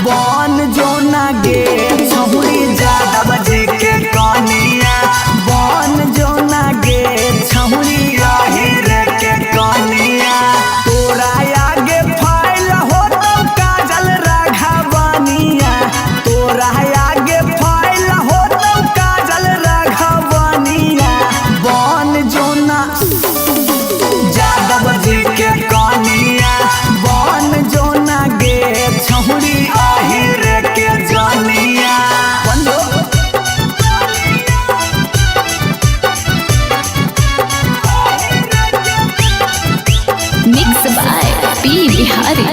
बन जो ना गे छहुरी ज्यादा बजे के कनिया, बन जो ना गे छहुरी रे के कनिया। तोरा आगे फाइल हो तो काजल राघवनिया, तोरा आगे फाइल हो तो काजल राघवनिया। बन जो ना यादव जी के कनिया, बन जो ना गे छहुरी रे के जनिया। Mix by P Bihari.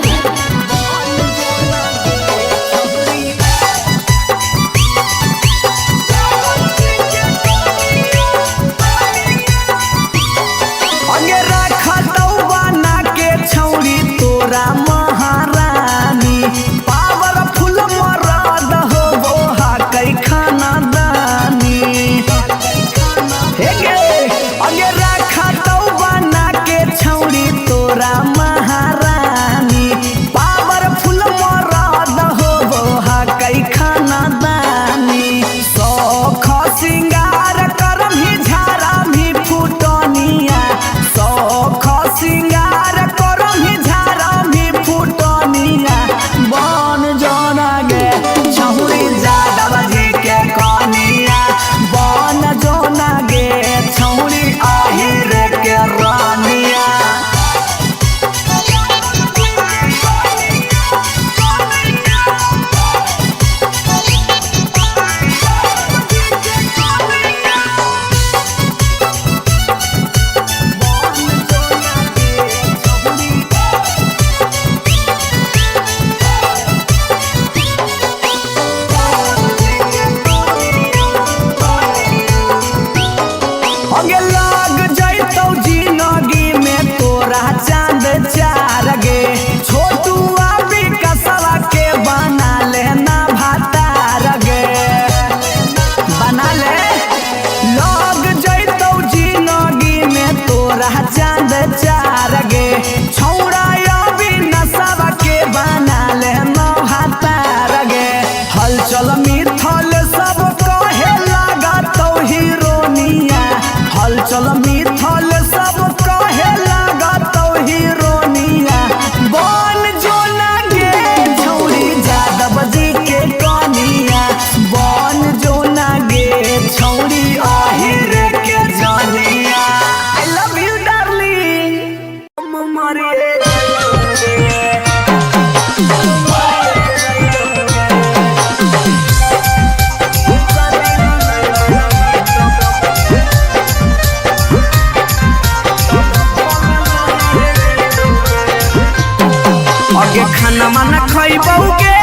आगे रखा तो बना के छौरी तोरा महारानी, पावरफुल मरद हो वो हा कई खाना दानी। हे गे आगे रखा तो बना के छौरी तोरा महारानी, पावरफुल मरद हो वो हा कई खाना दानी। सौख सिंगार करम ही झारा भी फुटनिया, सौख सिंगार करम ही झारा भी फुटनिया। बन जोना गे छहुरी यादव जी के कनिया, बन जोना गे छहुरी रे के रानिया। आगे लग जैतौ जिंदगी में तोरा चांद चार गे, छोटू अभी कसवा के बना लेना भातार गे, बना ले। लग जैतौ जिंदगी में तोरा चांद चार गे, छौड़ा अभी नसवा के बना लेना भातार गे। हलचल मिथल सब कहे लगा तो हीरोनिया, हलचल मिथल सब कहे लगा तो हीरोनिया। बन जो ना गे छौरी यादव जी के कनिया, बन जो ना गे छौरी रे के जनिया। आई लव यू डार्लिंग मरे। आगे खाना माना खइबौगे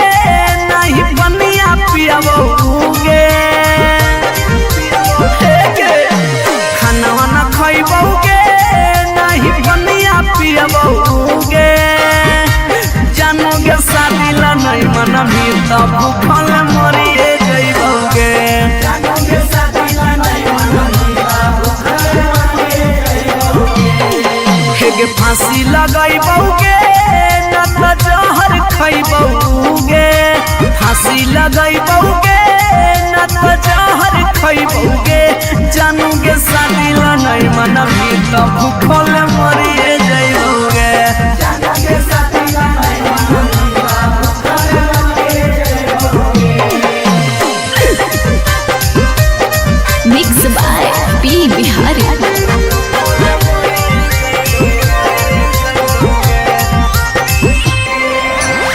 नहीं बनिया पियबौगे, खाना माना खइबौगे नहीं बनिया पियबौगे। जानोगे शादी ला नहीं मना भी तब भूखल मरिए जइबौगे। जानोगे शादी ला नहीं मना भी तब भूखल मरिए जइबौगे। के फांसी लगइबौगे न त जहर खइबौगे, फांसी लगइबौगे न त जहर खइबौगे। जानूगे शादी ला नहीं मनबी त भूखल मरिए जइबौगे। जानूगे शादी ला नहीं मनबी त भूखल मरिए जइबौगे। Mix by P Bihari.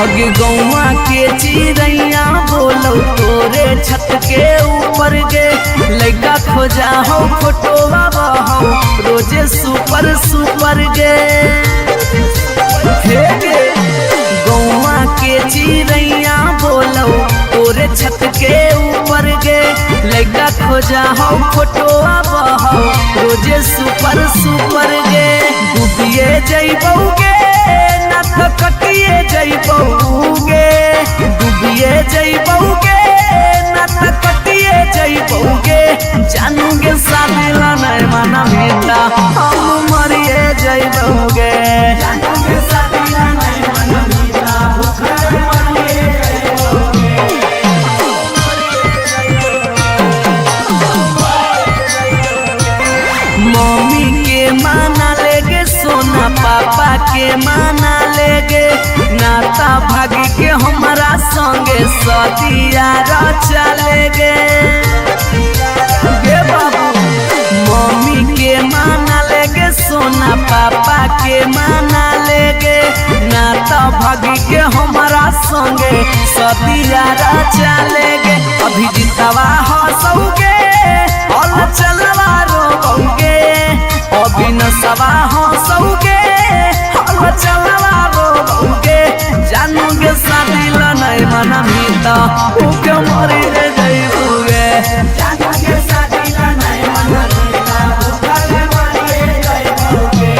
हगे गौवा के चिड़ैया बोलो तोरे छत के ऊपर गे लड़का खोजा हो फोटोवा बहो रोजे सुपर सुपर गे हे गे गौवा के चिड़ैया बोलो तोरे छत के ऊपर गे लड़का खोजा हो फोटोवा बहो रोजे सुपर सुपर गे डूबिए जइबौगे ना तो कटिए जइबौगे डूबिए जइबौगे ना तो कटिए जइबौगे जानूगे शादी ला नहीं मना मीता हम मरिए जइबौगे जानूगे शादी ला नहीं मना मीता मरिए मम्मी के माना लेगे सोना पापा के माना लेगे नाता भागी के हमारा संगे सदिया चलेगे बाबू मम्मी के माना लेगे सोना पापा के माना लेगे नाता भागी के हमारा संगे सदिया चलेगे अभी जितवा हंसोगे और चलवा रोगे अभी नसवा हंसोगे और चलवा रोगे जानूगे शादी ला नहीं मना मीता उके मरी रे जइबूगे जानूगे शादी ला नहीं मना मीता उके मरी रे जइबूगे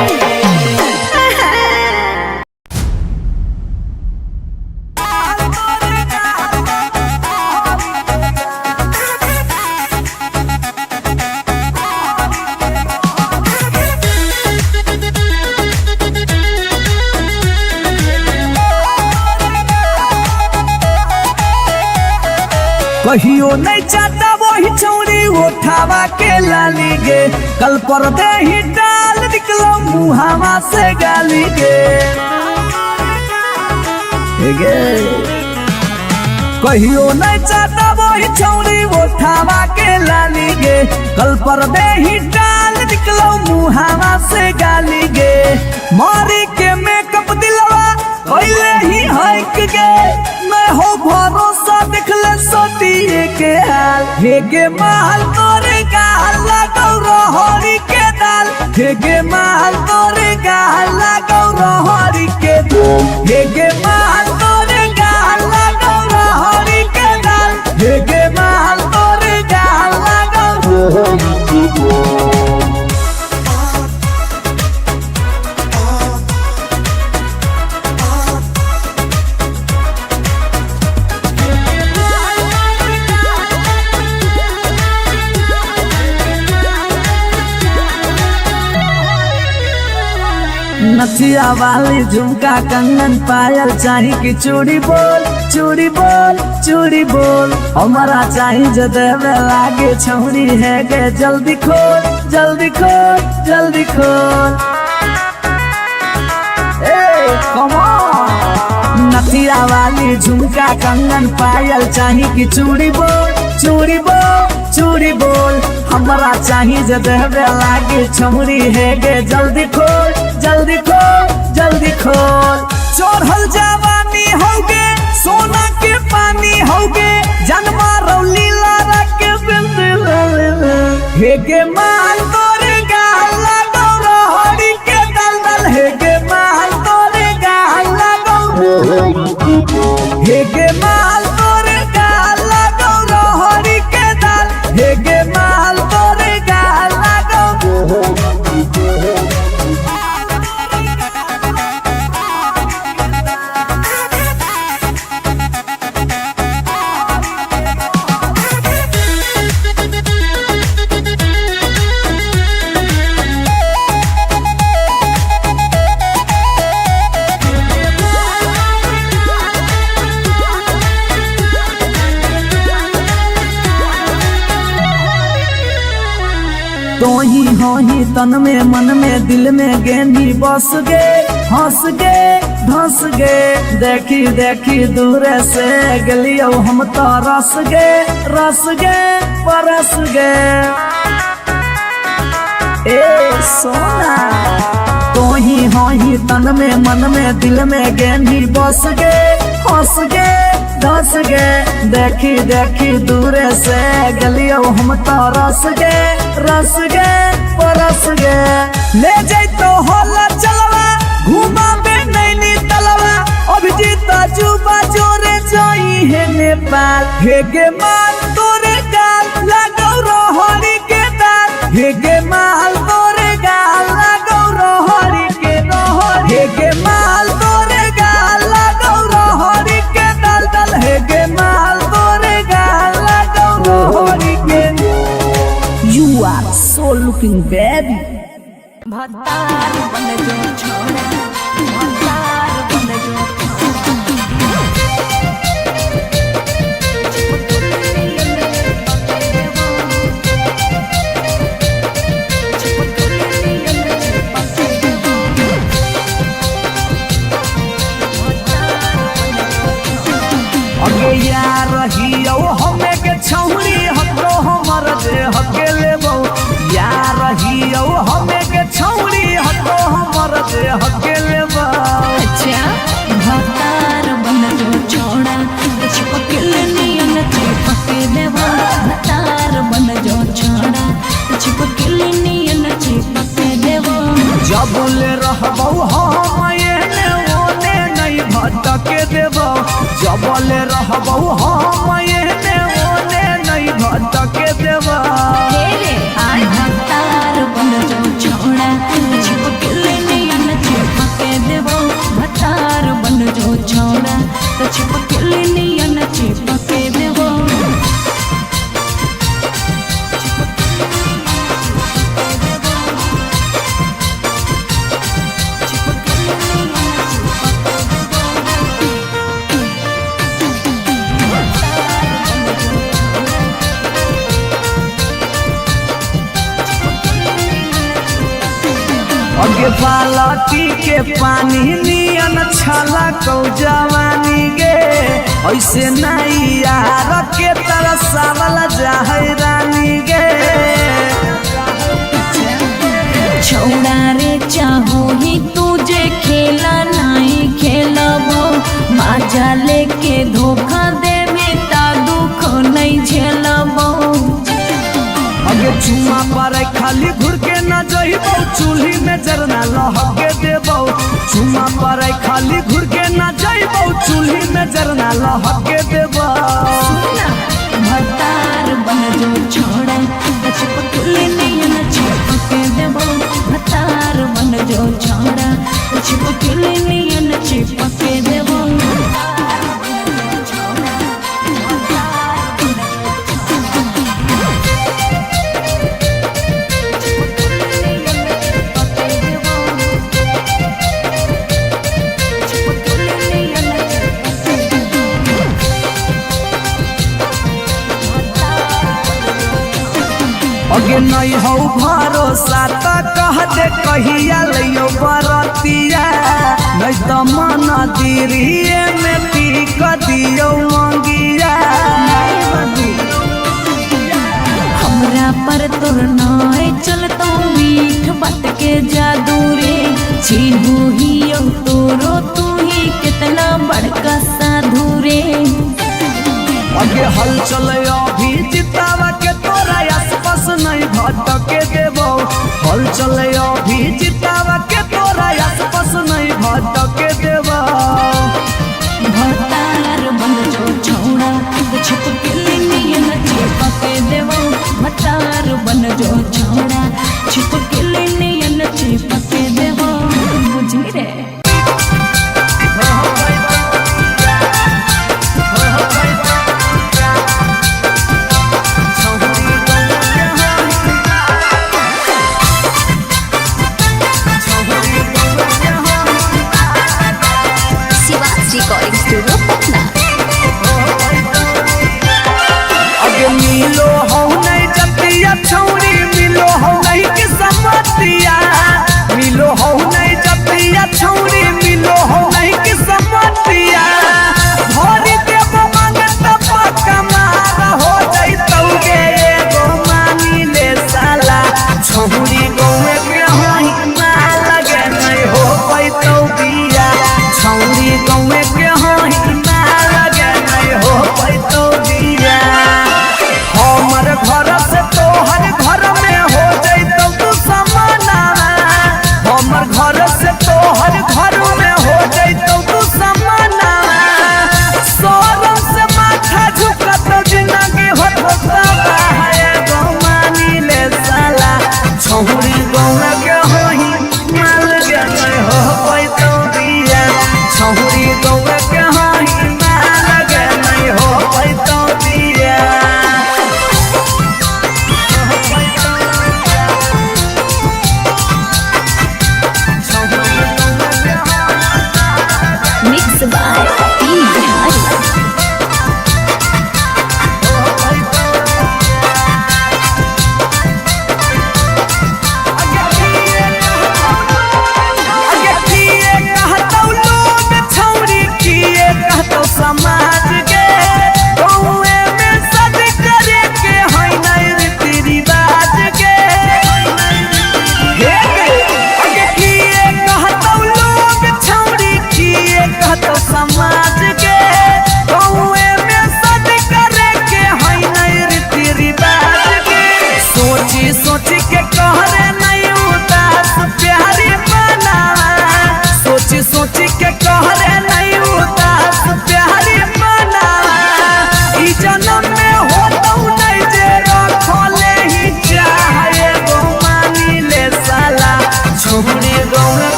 कहियो नहीं चाहता वही चौड़ी उठावा के लाली गे कल पर दे ही डाल निकलो मुहावा से गाली गे कहियो नहीं चाहता वही चौड़ी उठावा के लाली गे कल पर दे ही डाल निकलो मुहावा से गाली गे मारी के मेकअप दिलवा पहले ही हक गे मैं हो भरोसा दिखले सोतिए के हाल हे गे महल तोरे गाल लगौ रहरी के दाल हे गे महल तोरे गाल लगौ रहरी के दाल हे गे महल तोरे गाल लगौ रहरी के दाल हे गे महल तोरे गाल लगौ रहरी के दाल नथिया वाली झुमका कंगन पायल चाही की चूड़ी बोल चूड़ी बोल चूड़ी बोल हमारा चाही जो देवे लागे छौरी है गे जल्दी खोल जल्दी खोल जल्दी खोल कम ऑन नथिया वाली झुमका कंगन पायल चाही की चूड़ी बोल चूड़ी बोल चूड़ी बोल हमारा चाही जो देवे लागे छौरी है गे जल्दी खोल जल्दी खोल जल्दी खोल चोरहल जवानी होगे सोना के पानी होगे जन्मा रौली लारा के बिंद हे गे माल तोरे गाल लगौ रहरी के दलदल हे गे माल तोरे गाल लगौ हे गे माल तोरे गाल लगौ रहरी के दल हे गे माल तोरे गाल लगौ तो ही हो ही तन में मन में दिल में गेंदी बस गे हंस गे धंस गे देखी देखी दूर से गलियो हम तो रस गे परस गे ए सोना तो ही हो ही तन में मन में दिल में गेंदी बस गे हंस गे धस गे। देखी देखी दूरे से गलियो हम तो रस गे परस गे। ले जैतो होला चलवा घुमा में नैनी तलवा अभिजीत जुबा जोरे जोई है नेपाल। हेगे माल तोरे गाल लगौ रोहरी के दाल। हेगे माल तोरे गाल लगौ रोहरी के रोहरी। हेगे माल तोरे गाल लगौ रोहरी के दाल दाल। हेगे माल तोरे गाल लगौ रोहरी के। You are so looking baby। भतार बन जो छोड़ा भतार बन जो अगे यार रहियो हमें के छौरी हतो हमर जे हके लेबो। यार रहियो हमें के छौरी हतो हमर जे हके लेबो। अच्छा भतार बन जो छोड़ा चिपकल नियन चिपके देवा। भतार बन जो छोड़ा चिपकल नियन चिपके देवा। जब ले रहबो हम एने ओने नहीं भटके देबो। जब ले रहबो हम एने ओने नहीं भटके देबो। आई भतार बन जो छोड़ा चिपकल नियन चिपके देवा। भतार बन जो छोड़ा चिपकल नियन चिपके देवा। अगे बालटी के पानी नियन छला कौ जवानी गे। ऐसे नहीं यार के तरसावल जाहै रानी गे। छोड़ा रे चाहो ही तुझे खेला नहीं खेलबो। माजा लेके धोखा देवे ता दुख नहीं झेलबो। अगे चुमा पर खाली घुर के न जइबो। चूल्ही में जरना लहके देबो। चुमा पर खाली घुर के न जइबो। चूल्ही में जरना लहके देबो। भतार बन जो छोड़ा चिपकल नियन चिपके देबो। भतार बन जो छोड़ा चिपकल नियन चिपके देबो। अगे नहीं हो भरोसा तो कह दे कहिया लियो बरतिया। नहीं तो मन दिरिए में पीक दियो मंगिया। हमरा पर तोर नाय चलतो मीठ बात के जादू रे। चिन्हू ही तोरो तू ही कितना बड़का साधु रे। अगे हल चले अभी जितावा के तोरा आसपास नहीं भटके देबो। हल चले अभी जितावा के तोरा आसपास नहीं भटके देबो। भतार बन जो छोड़ा चिपकल नियन चिपके देबो। भतार बन जो छोड़ा चिपकल नियन चिपके देबो। बुझी रे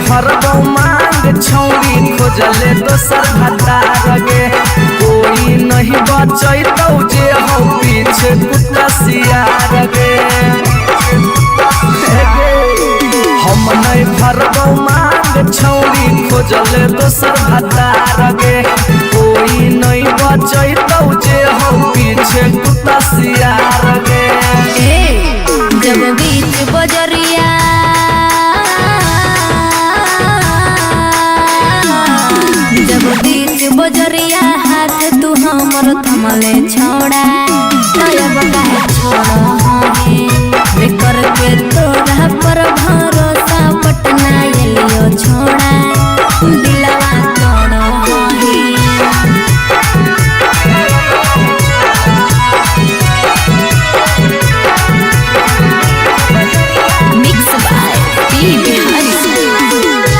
भरबो मांग छौरी खोजले दोसर भतार गे कोई नहीं बचैतौ जे हो पीछे कुत्ता सियार गे हम नहीं भरबो मांग छौरी खोजले दोसर भतार गे कोई नहीं बचैतौ जे हो पीछे कुत्ता सियार गे जब बीच बजरिया जब बीच बजरिया हाथ तू हमर थमले छोड़ा तब काहे छोड़ा है कर के तोरा पर भरोसा पटना एलियो छोड़ा दिलवा तोड़ो है Mixed by P. Bihari.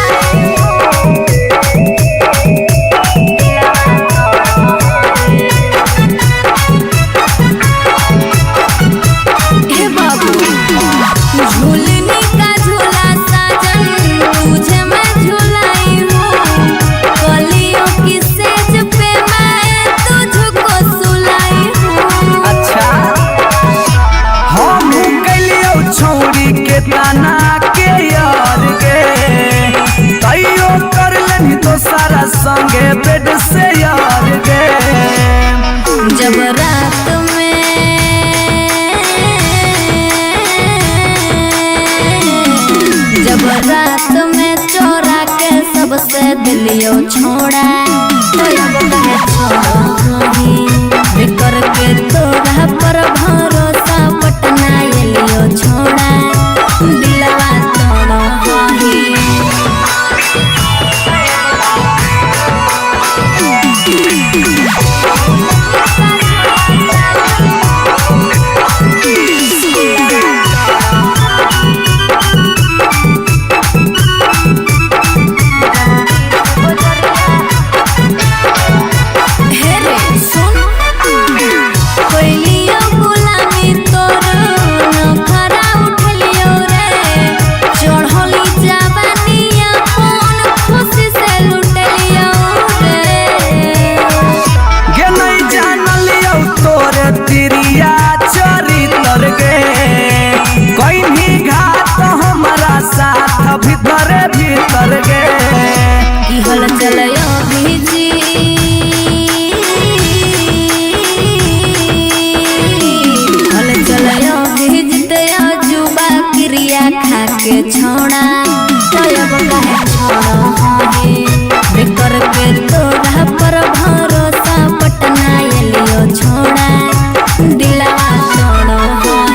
हे बाबू झूलने का झूला साजन तुझे मैं झूलाई हूँ कलियों की सेज पे मैं तुझको सुलाई हूँ अच्छा हम कलियो छौरी के ताना के यार गे तैयो कर लेनी तो सारा संगे बेड से यार गे जब रात में चोरा के सबसे दिलियो छोड़ा तो अब काहे छोड़ी कर के तोरा पर भरोसा पटना एलियो छोड़ा दिलवा तोड़ो है हेरे सुन कोइलियो गुलामी तोर नखरा उठलियो रे चढ़ली जवानिया कौन खुशी से लुटलियो रे गे नहीं जानलियो तोरे तिरिया चरितर गे कहीं घाट हमारा साथ भीतर भीतर गे की हल चलयो भीजी हल चलयो भीजते जुबा क्रिया खा के छोड़ा तब काहे छोड़ो है कर के तोरा पर भरोसा पटना एलियो छोड़ा दिलवा तोड़ो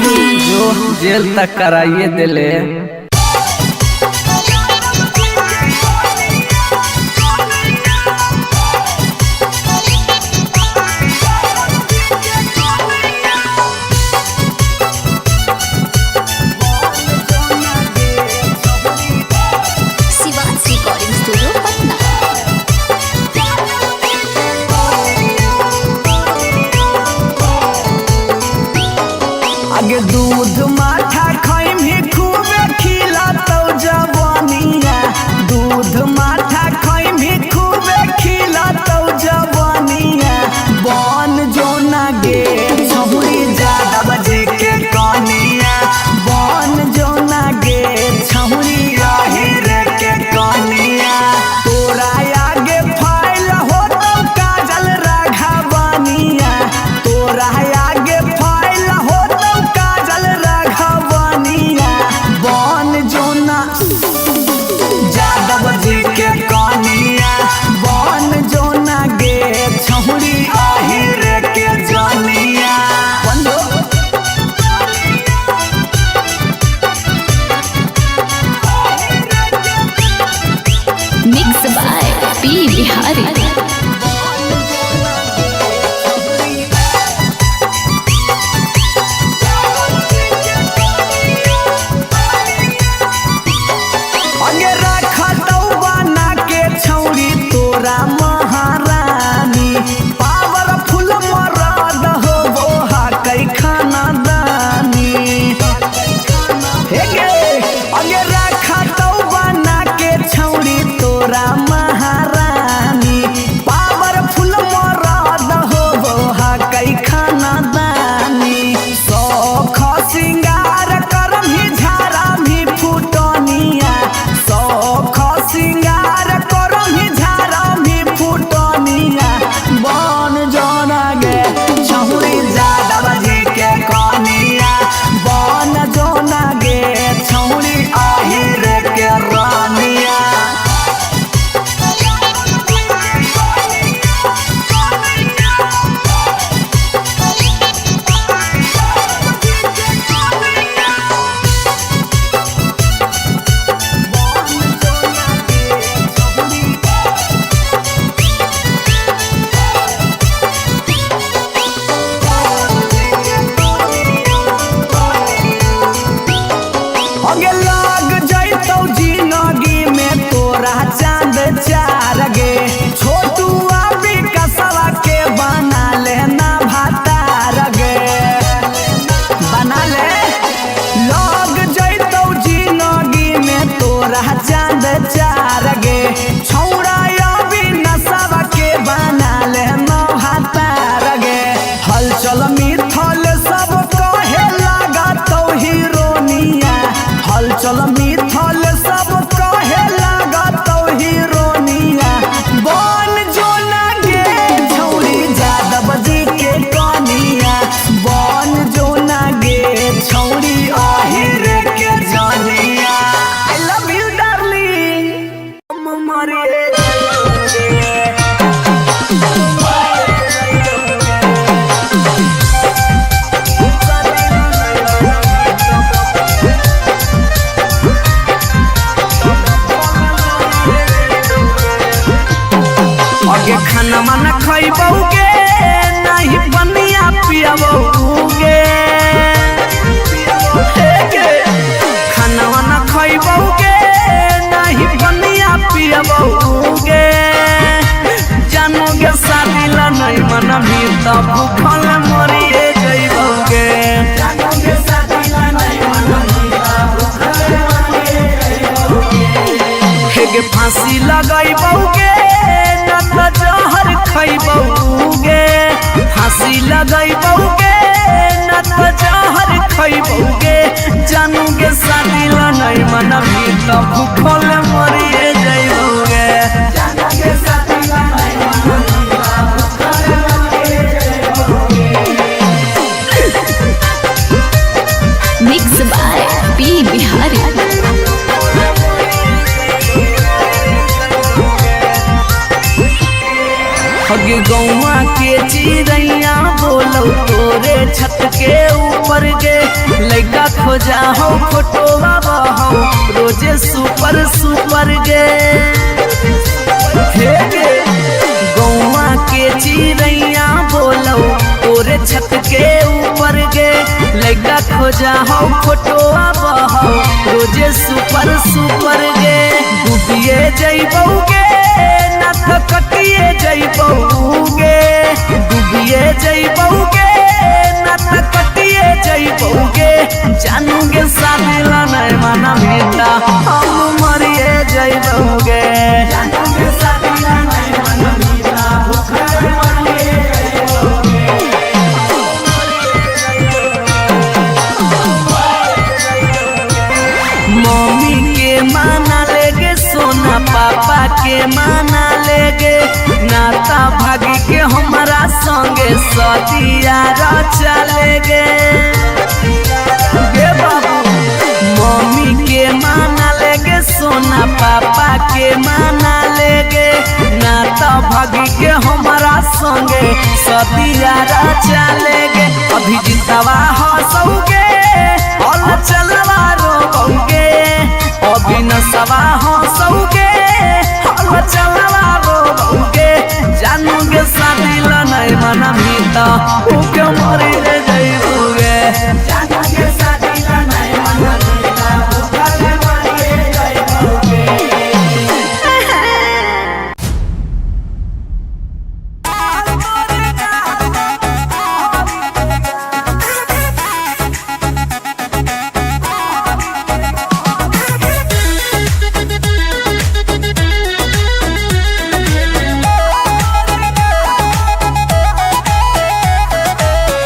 है जो जेल तक कराइए दिले Sivan's Recording Studio, Patna. आगे दूध माठा खाई भी खूबे खिला तो जवानिया दूध माठा खाई भी खूबे खिला तो जवानिया बन जो ना गे छहुरी ज्यादा बजे के कनिया बन जो ना गे छहुरी रे के कनिया तोरा आगे फाइल हो तो काजल राघवानिया तोरा आगे फाइल हो तो काजल राघवानिया बन जो ना यादव जी के कनिया बन जो ना गे छहुरी रे के जनिया Mixed by P. Bihari. अगे रखा तो बना के छौरी तोरा महारानी पावरफुल मरद हो वो कई खाना दानी हे गे अगे रखा तो बना के छौरी चांद चार गे छौड़ा अभी नशा के बना ले नौहातार गे हलचल मिथल सब कहे लगा तो हीरोनिया हलचल मिथल सब कहे लगा तो हीरोनिया बन जो ना गे छौड़ी जादव जी के कनिया बन जो ना गे छौड़ी आहिर के जानिया आई लव यू डार्लिंग मरे आगे खाना माना खइबौगे नहीं बनिया पियबौगे खाना माना खइबौगे नहीं बनिया पियबौगे जानोगे शादी ला नहीं मना भी तो भूखल मरिए जइबौगे जानोगे शादी ला नहीं मना भी तो भूखल मरिए जइबौगे हेगे फांसी लगइबौगे जहर खइबौगे फांसी लगइबौगे न त जहर खइबौगे जानूगे शादी ला नहीं मनबी त भूखल मरिए जइबौगे जानूगे शादी ला नहीं मनबी त भूखल मरिए जइबौगे मिक्स बाय पी बिहारी। हगे गौवा के चिड़ैया बोलो तोरे छत के ऊपर गे लइका खोजा हो फोटोवा बहो रोजे सुपर सुपर गे हे गे गौवा के चिड़ैया बोलो तोरे छत के ऊपर गे लइका खोजा हो फोटोवा बहो रोजे सुपर सुपर गे डूबिए जइबौगे ना त कटिए जइबौगे डूबिए जइबौगे ना त कटिए जइबौगे जानूगे शादी ला नहीं मना भीता हम मरिए जइबौगे जानूगे शादी ला नहीं मना भीता भूखल मरिए जइबौगे मम्मी के माना लेगे सोना पापा के माना लेगे नाता भागी के हमारा संगे सदिया चलेगे गे बाबू मम्मी के माना लेगे सोना पापा के माना लेगे नाता भागी के हमारा संगे सदिया चलेगे अभी जितवा हंसोगे और चलवा रोगे अभी नसवा हंसोगे और चलवा रोगे जानूगे शादी ला नहीं मना भीता भूखे मरी जइबौगे जानूगे शादी ला नहीं मना भीता भूखल मरी जइबौगे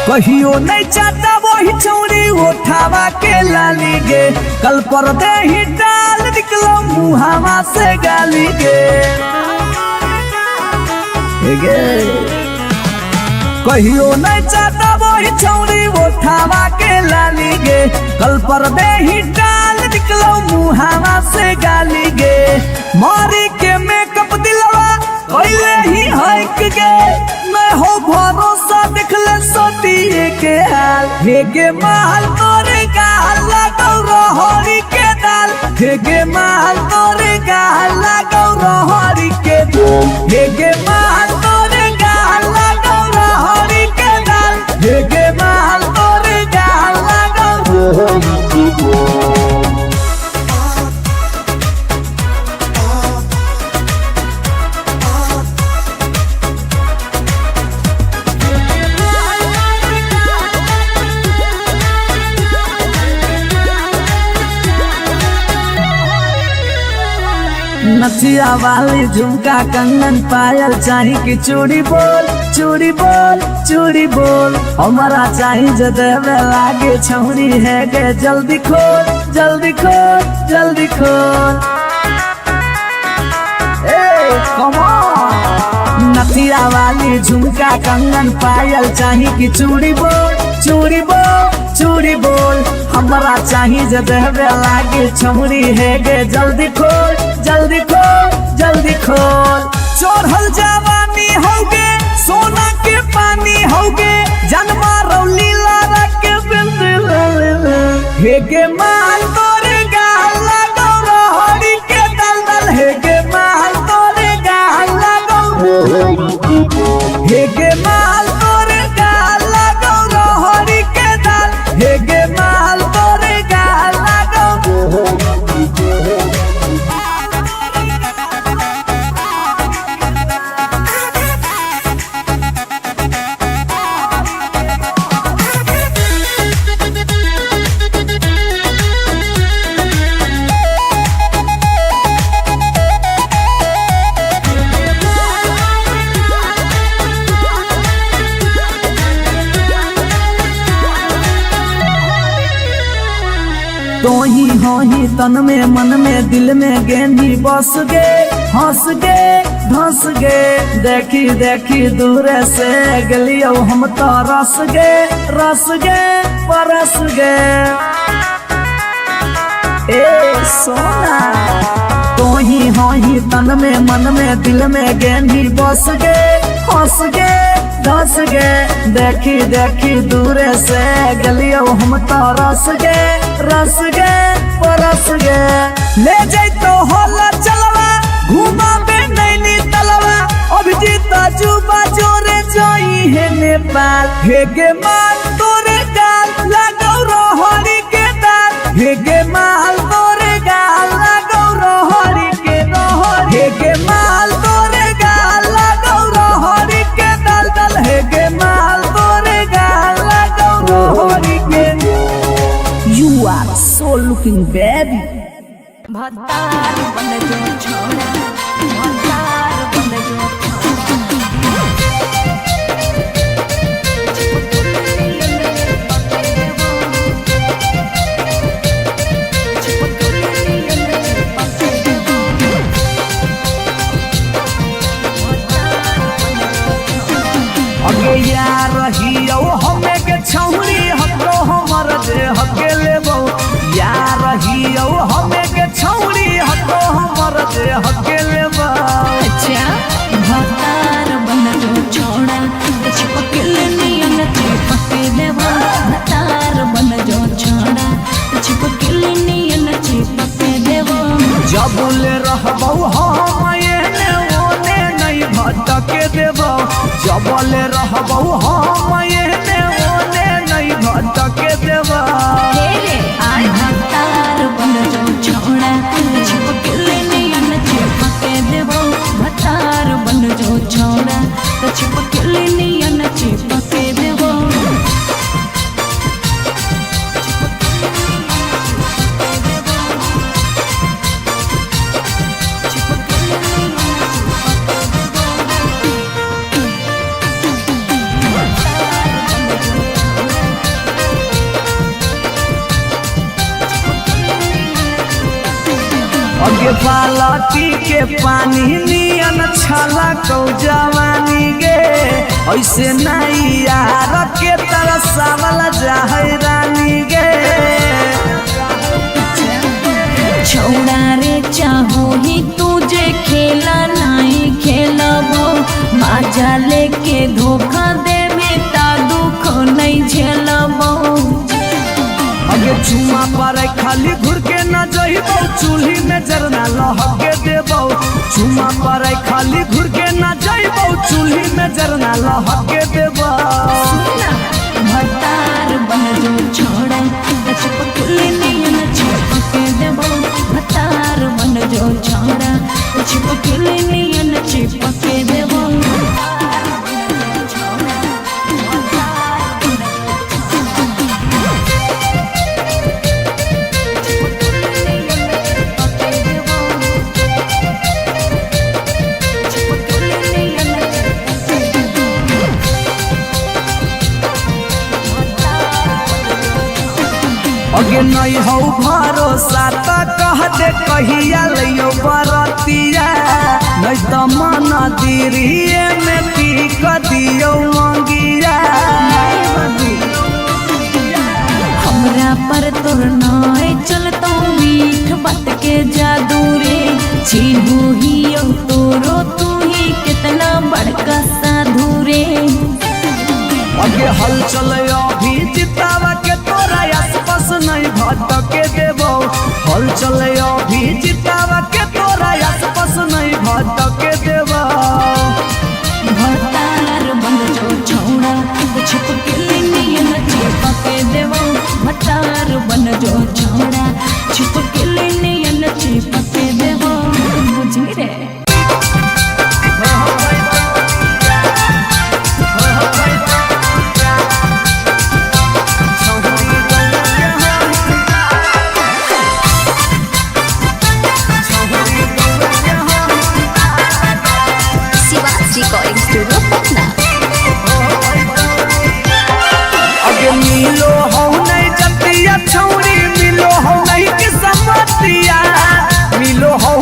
कहियो नहीं चाहता वही चौड़ी उठावा के लाली गे कल पर दे ही डाल निकलो मुहावा से गाली गे कहियो नहीं चाहता वही चौड़ी उठावा के लाली गे कल पर दे ही डाल निकलो मुहावा से गाली गे मारी के मेकअप दिलवा पहले ही हक गे मैं हो भरोसा दिखले सोतिए के हाल हेगे महल तोरे गाल लगौ रहरी के दाल हेगे महल तोरे गाल लगौ रहरी के दाल हेगे महल तोरे गाल लगौ रहरी के दाल हेगे महल तोरे गाल लगौ रहरी के दाल नथिया वाली झुमका कंगन पायल चाही कि चूड़ी बोल चूड़ी बोल चूड़ी बोल हमारा चाही जो देवे लागे छौरी है गे जल्दी खोल जल्दी खोल जल्दी खोल। Come on! नथिया वाली झुमका कंगन पायल चाही कि चूड़ी बोल चूड़ी बोल चूड़ी बोल हमारा चाही जो देवे लागे छौरी है गे जल्दी खोल जल्दी खोल जल्दी खोल। चोरहल जवानी होगे सोना के पानी होगे जन्मा रौली लारा के बिंद हे गे माल तोरे गाल लगो रोहड़ी के दलदल हे गे माल तोरे गाल लगो हे गे माल तोरे गाल लगो रोहड़ी के दल हे गे माल तोरे गाल लगो। तो ही हो ही तन में मन में दिल में गेंदी बस गे हंस गे धंस गे देखी देखी दूर से गलियो हम तो रस गे परस गे। ए सोना तो ही हो ही तन में मन में दिल में गेंदी बस गे हंस गे धंस गे देखी देखी दूर से गलियो हम तो रस गे परस गे। ले जाई तो होला चलवा घुमा बे नैनी तलवा अभिजीत जुबा जोरे जोई है नेपाल हे गे माल तोरे गाल लगो रोहड़ी के दाल हे गे माल तोरे गाल लगो रोहड़ी के रोहड़ी हे गे माल तोरे गाल लगो रोहड़ी के दल दल हे गे माल तोरे गाल लगो रोहड़ी के। You are so looking baby. भतार बन जो छोड़ा भतार बन जो अगे यार रहियो हमें के छौरी हको हमर दे हके लेबो यार रहियो हमें के छौरी हको हमर दे हके लेबो। अच्छा भतार बन जो छोड़ा चिपकल नियन चिपके देवा भतार बन जो छोड़ा चिपकल नियन चिपके देवा। जब ले रहबो हम एने ओने नहीं भटके देबो जब ले रहबो हम एने ओने नहीं भटके देबो। आई भतार बन जो छोड़ा चिपकल नियन चिपके देवा भतार बन जो छोड़ा चिपकल नियन चिपके देवा। अगे बालटी के पानी नियन छला कौ जवानी गे ऐसे नहीं यार के तरसावल जाहै रानी गे। छोड़ा रे चाहो ही तुझे खेला नहीं खेलबो माजा लेके धोखा देवे ता दुख नहीं झेलबो। अगे चुमा पर खाली घुर के न जइबो चूल्ही में जरना लहके देबो चुमा पर खाली घुर के न जइबो चूल्ही में जरना लहके देबो। भतार बन जो छोड़ा चिपकल नियन चिपके देबो भतार बन जो छोड़ा चिपकल नियन चिपके देबो। कहिया लियो बरतिया नहीं तो मन दिरिए में पीक दियो मंगिया। हमरा पर तोर नाय चलतो मीठ बात के जादू रे छीनू ही तोरो तू ही कितना बड़का साधु रे। आगे हल चले अभी जितावा के तोरा आसपास नहीं भटके देबो। हल चले अभी जितावा के तोरा आसपास नहीं भटके देबो। भतार बन जो छौड़ा छुप के नियन चिपके देवो। भतार बन जो छौड़ा छुप के नियन चिपके देवो। बुझी रे रिकॉर्डिंग स्टूडियो पटना। अगे मिलो हो नहीं जतिया छौरी मिलो हो नहीं किस्मतिया मिलो हो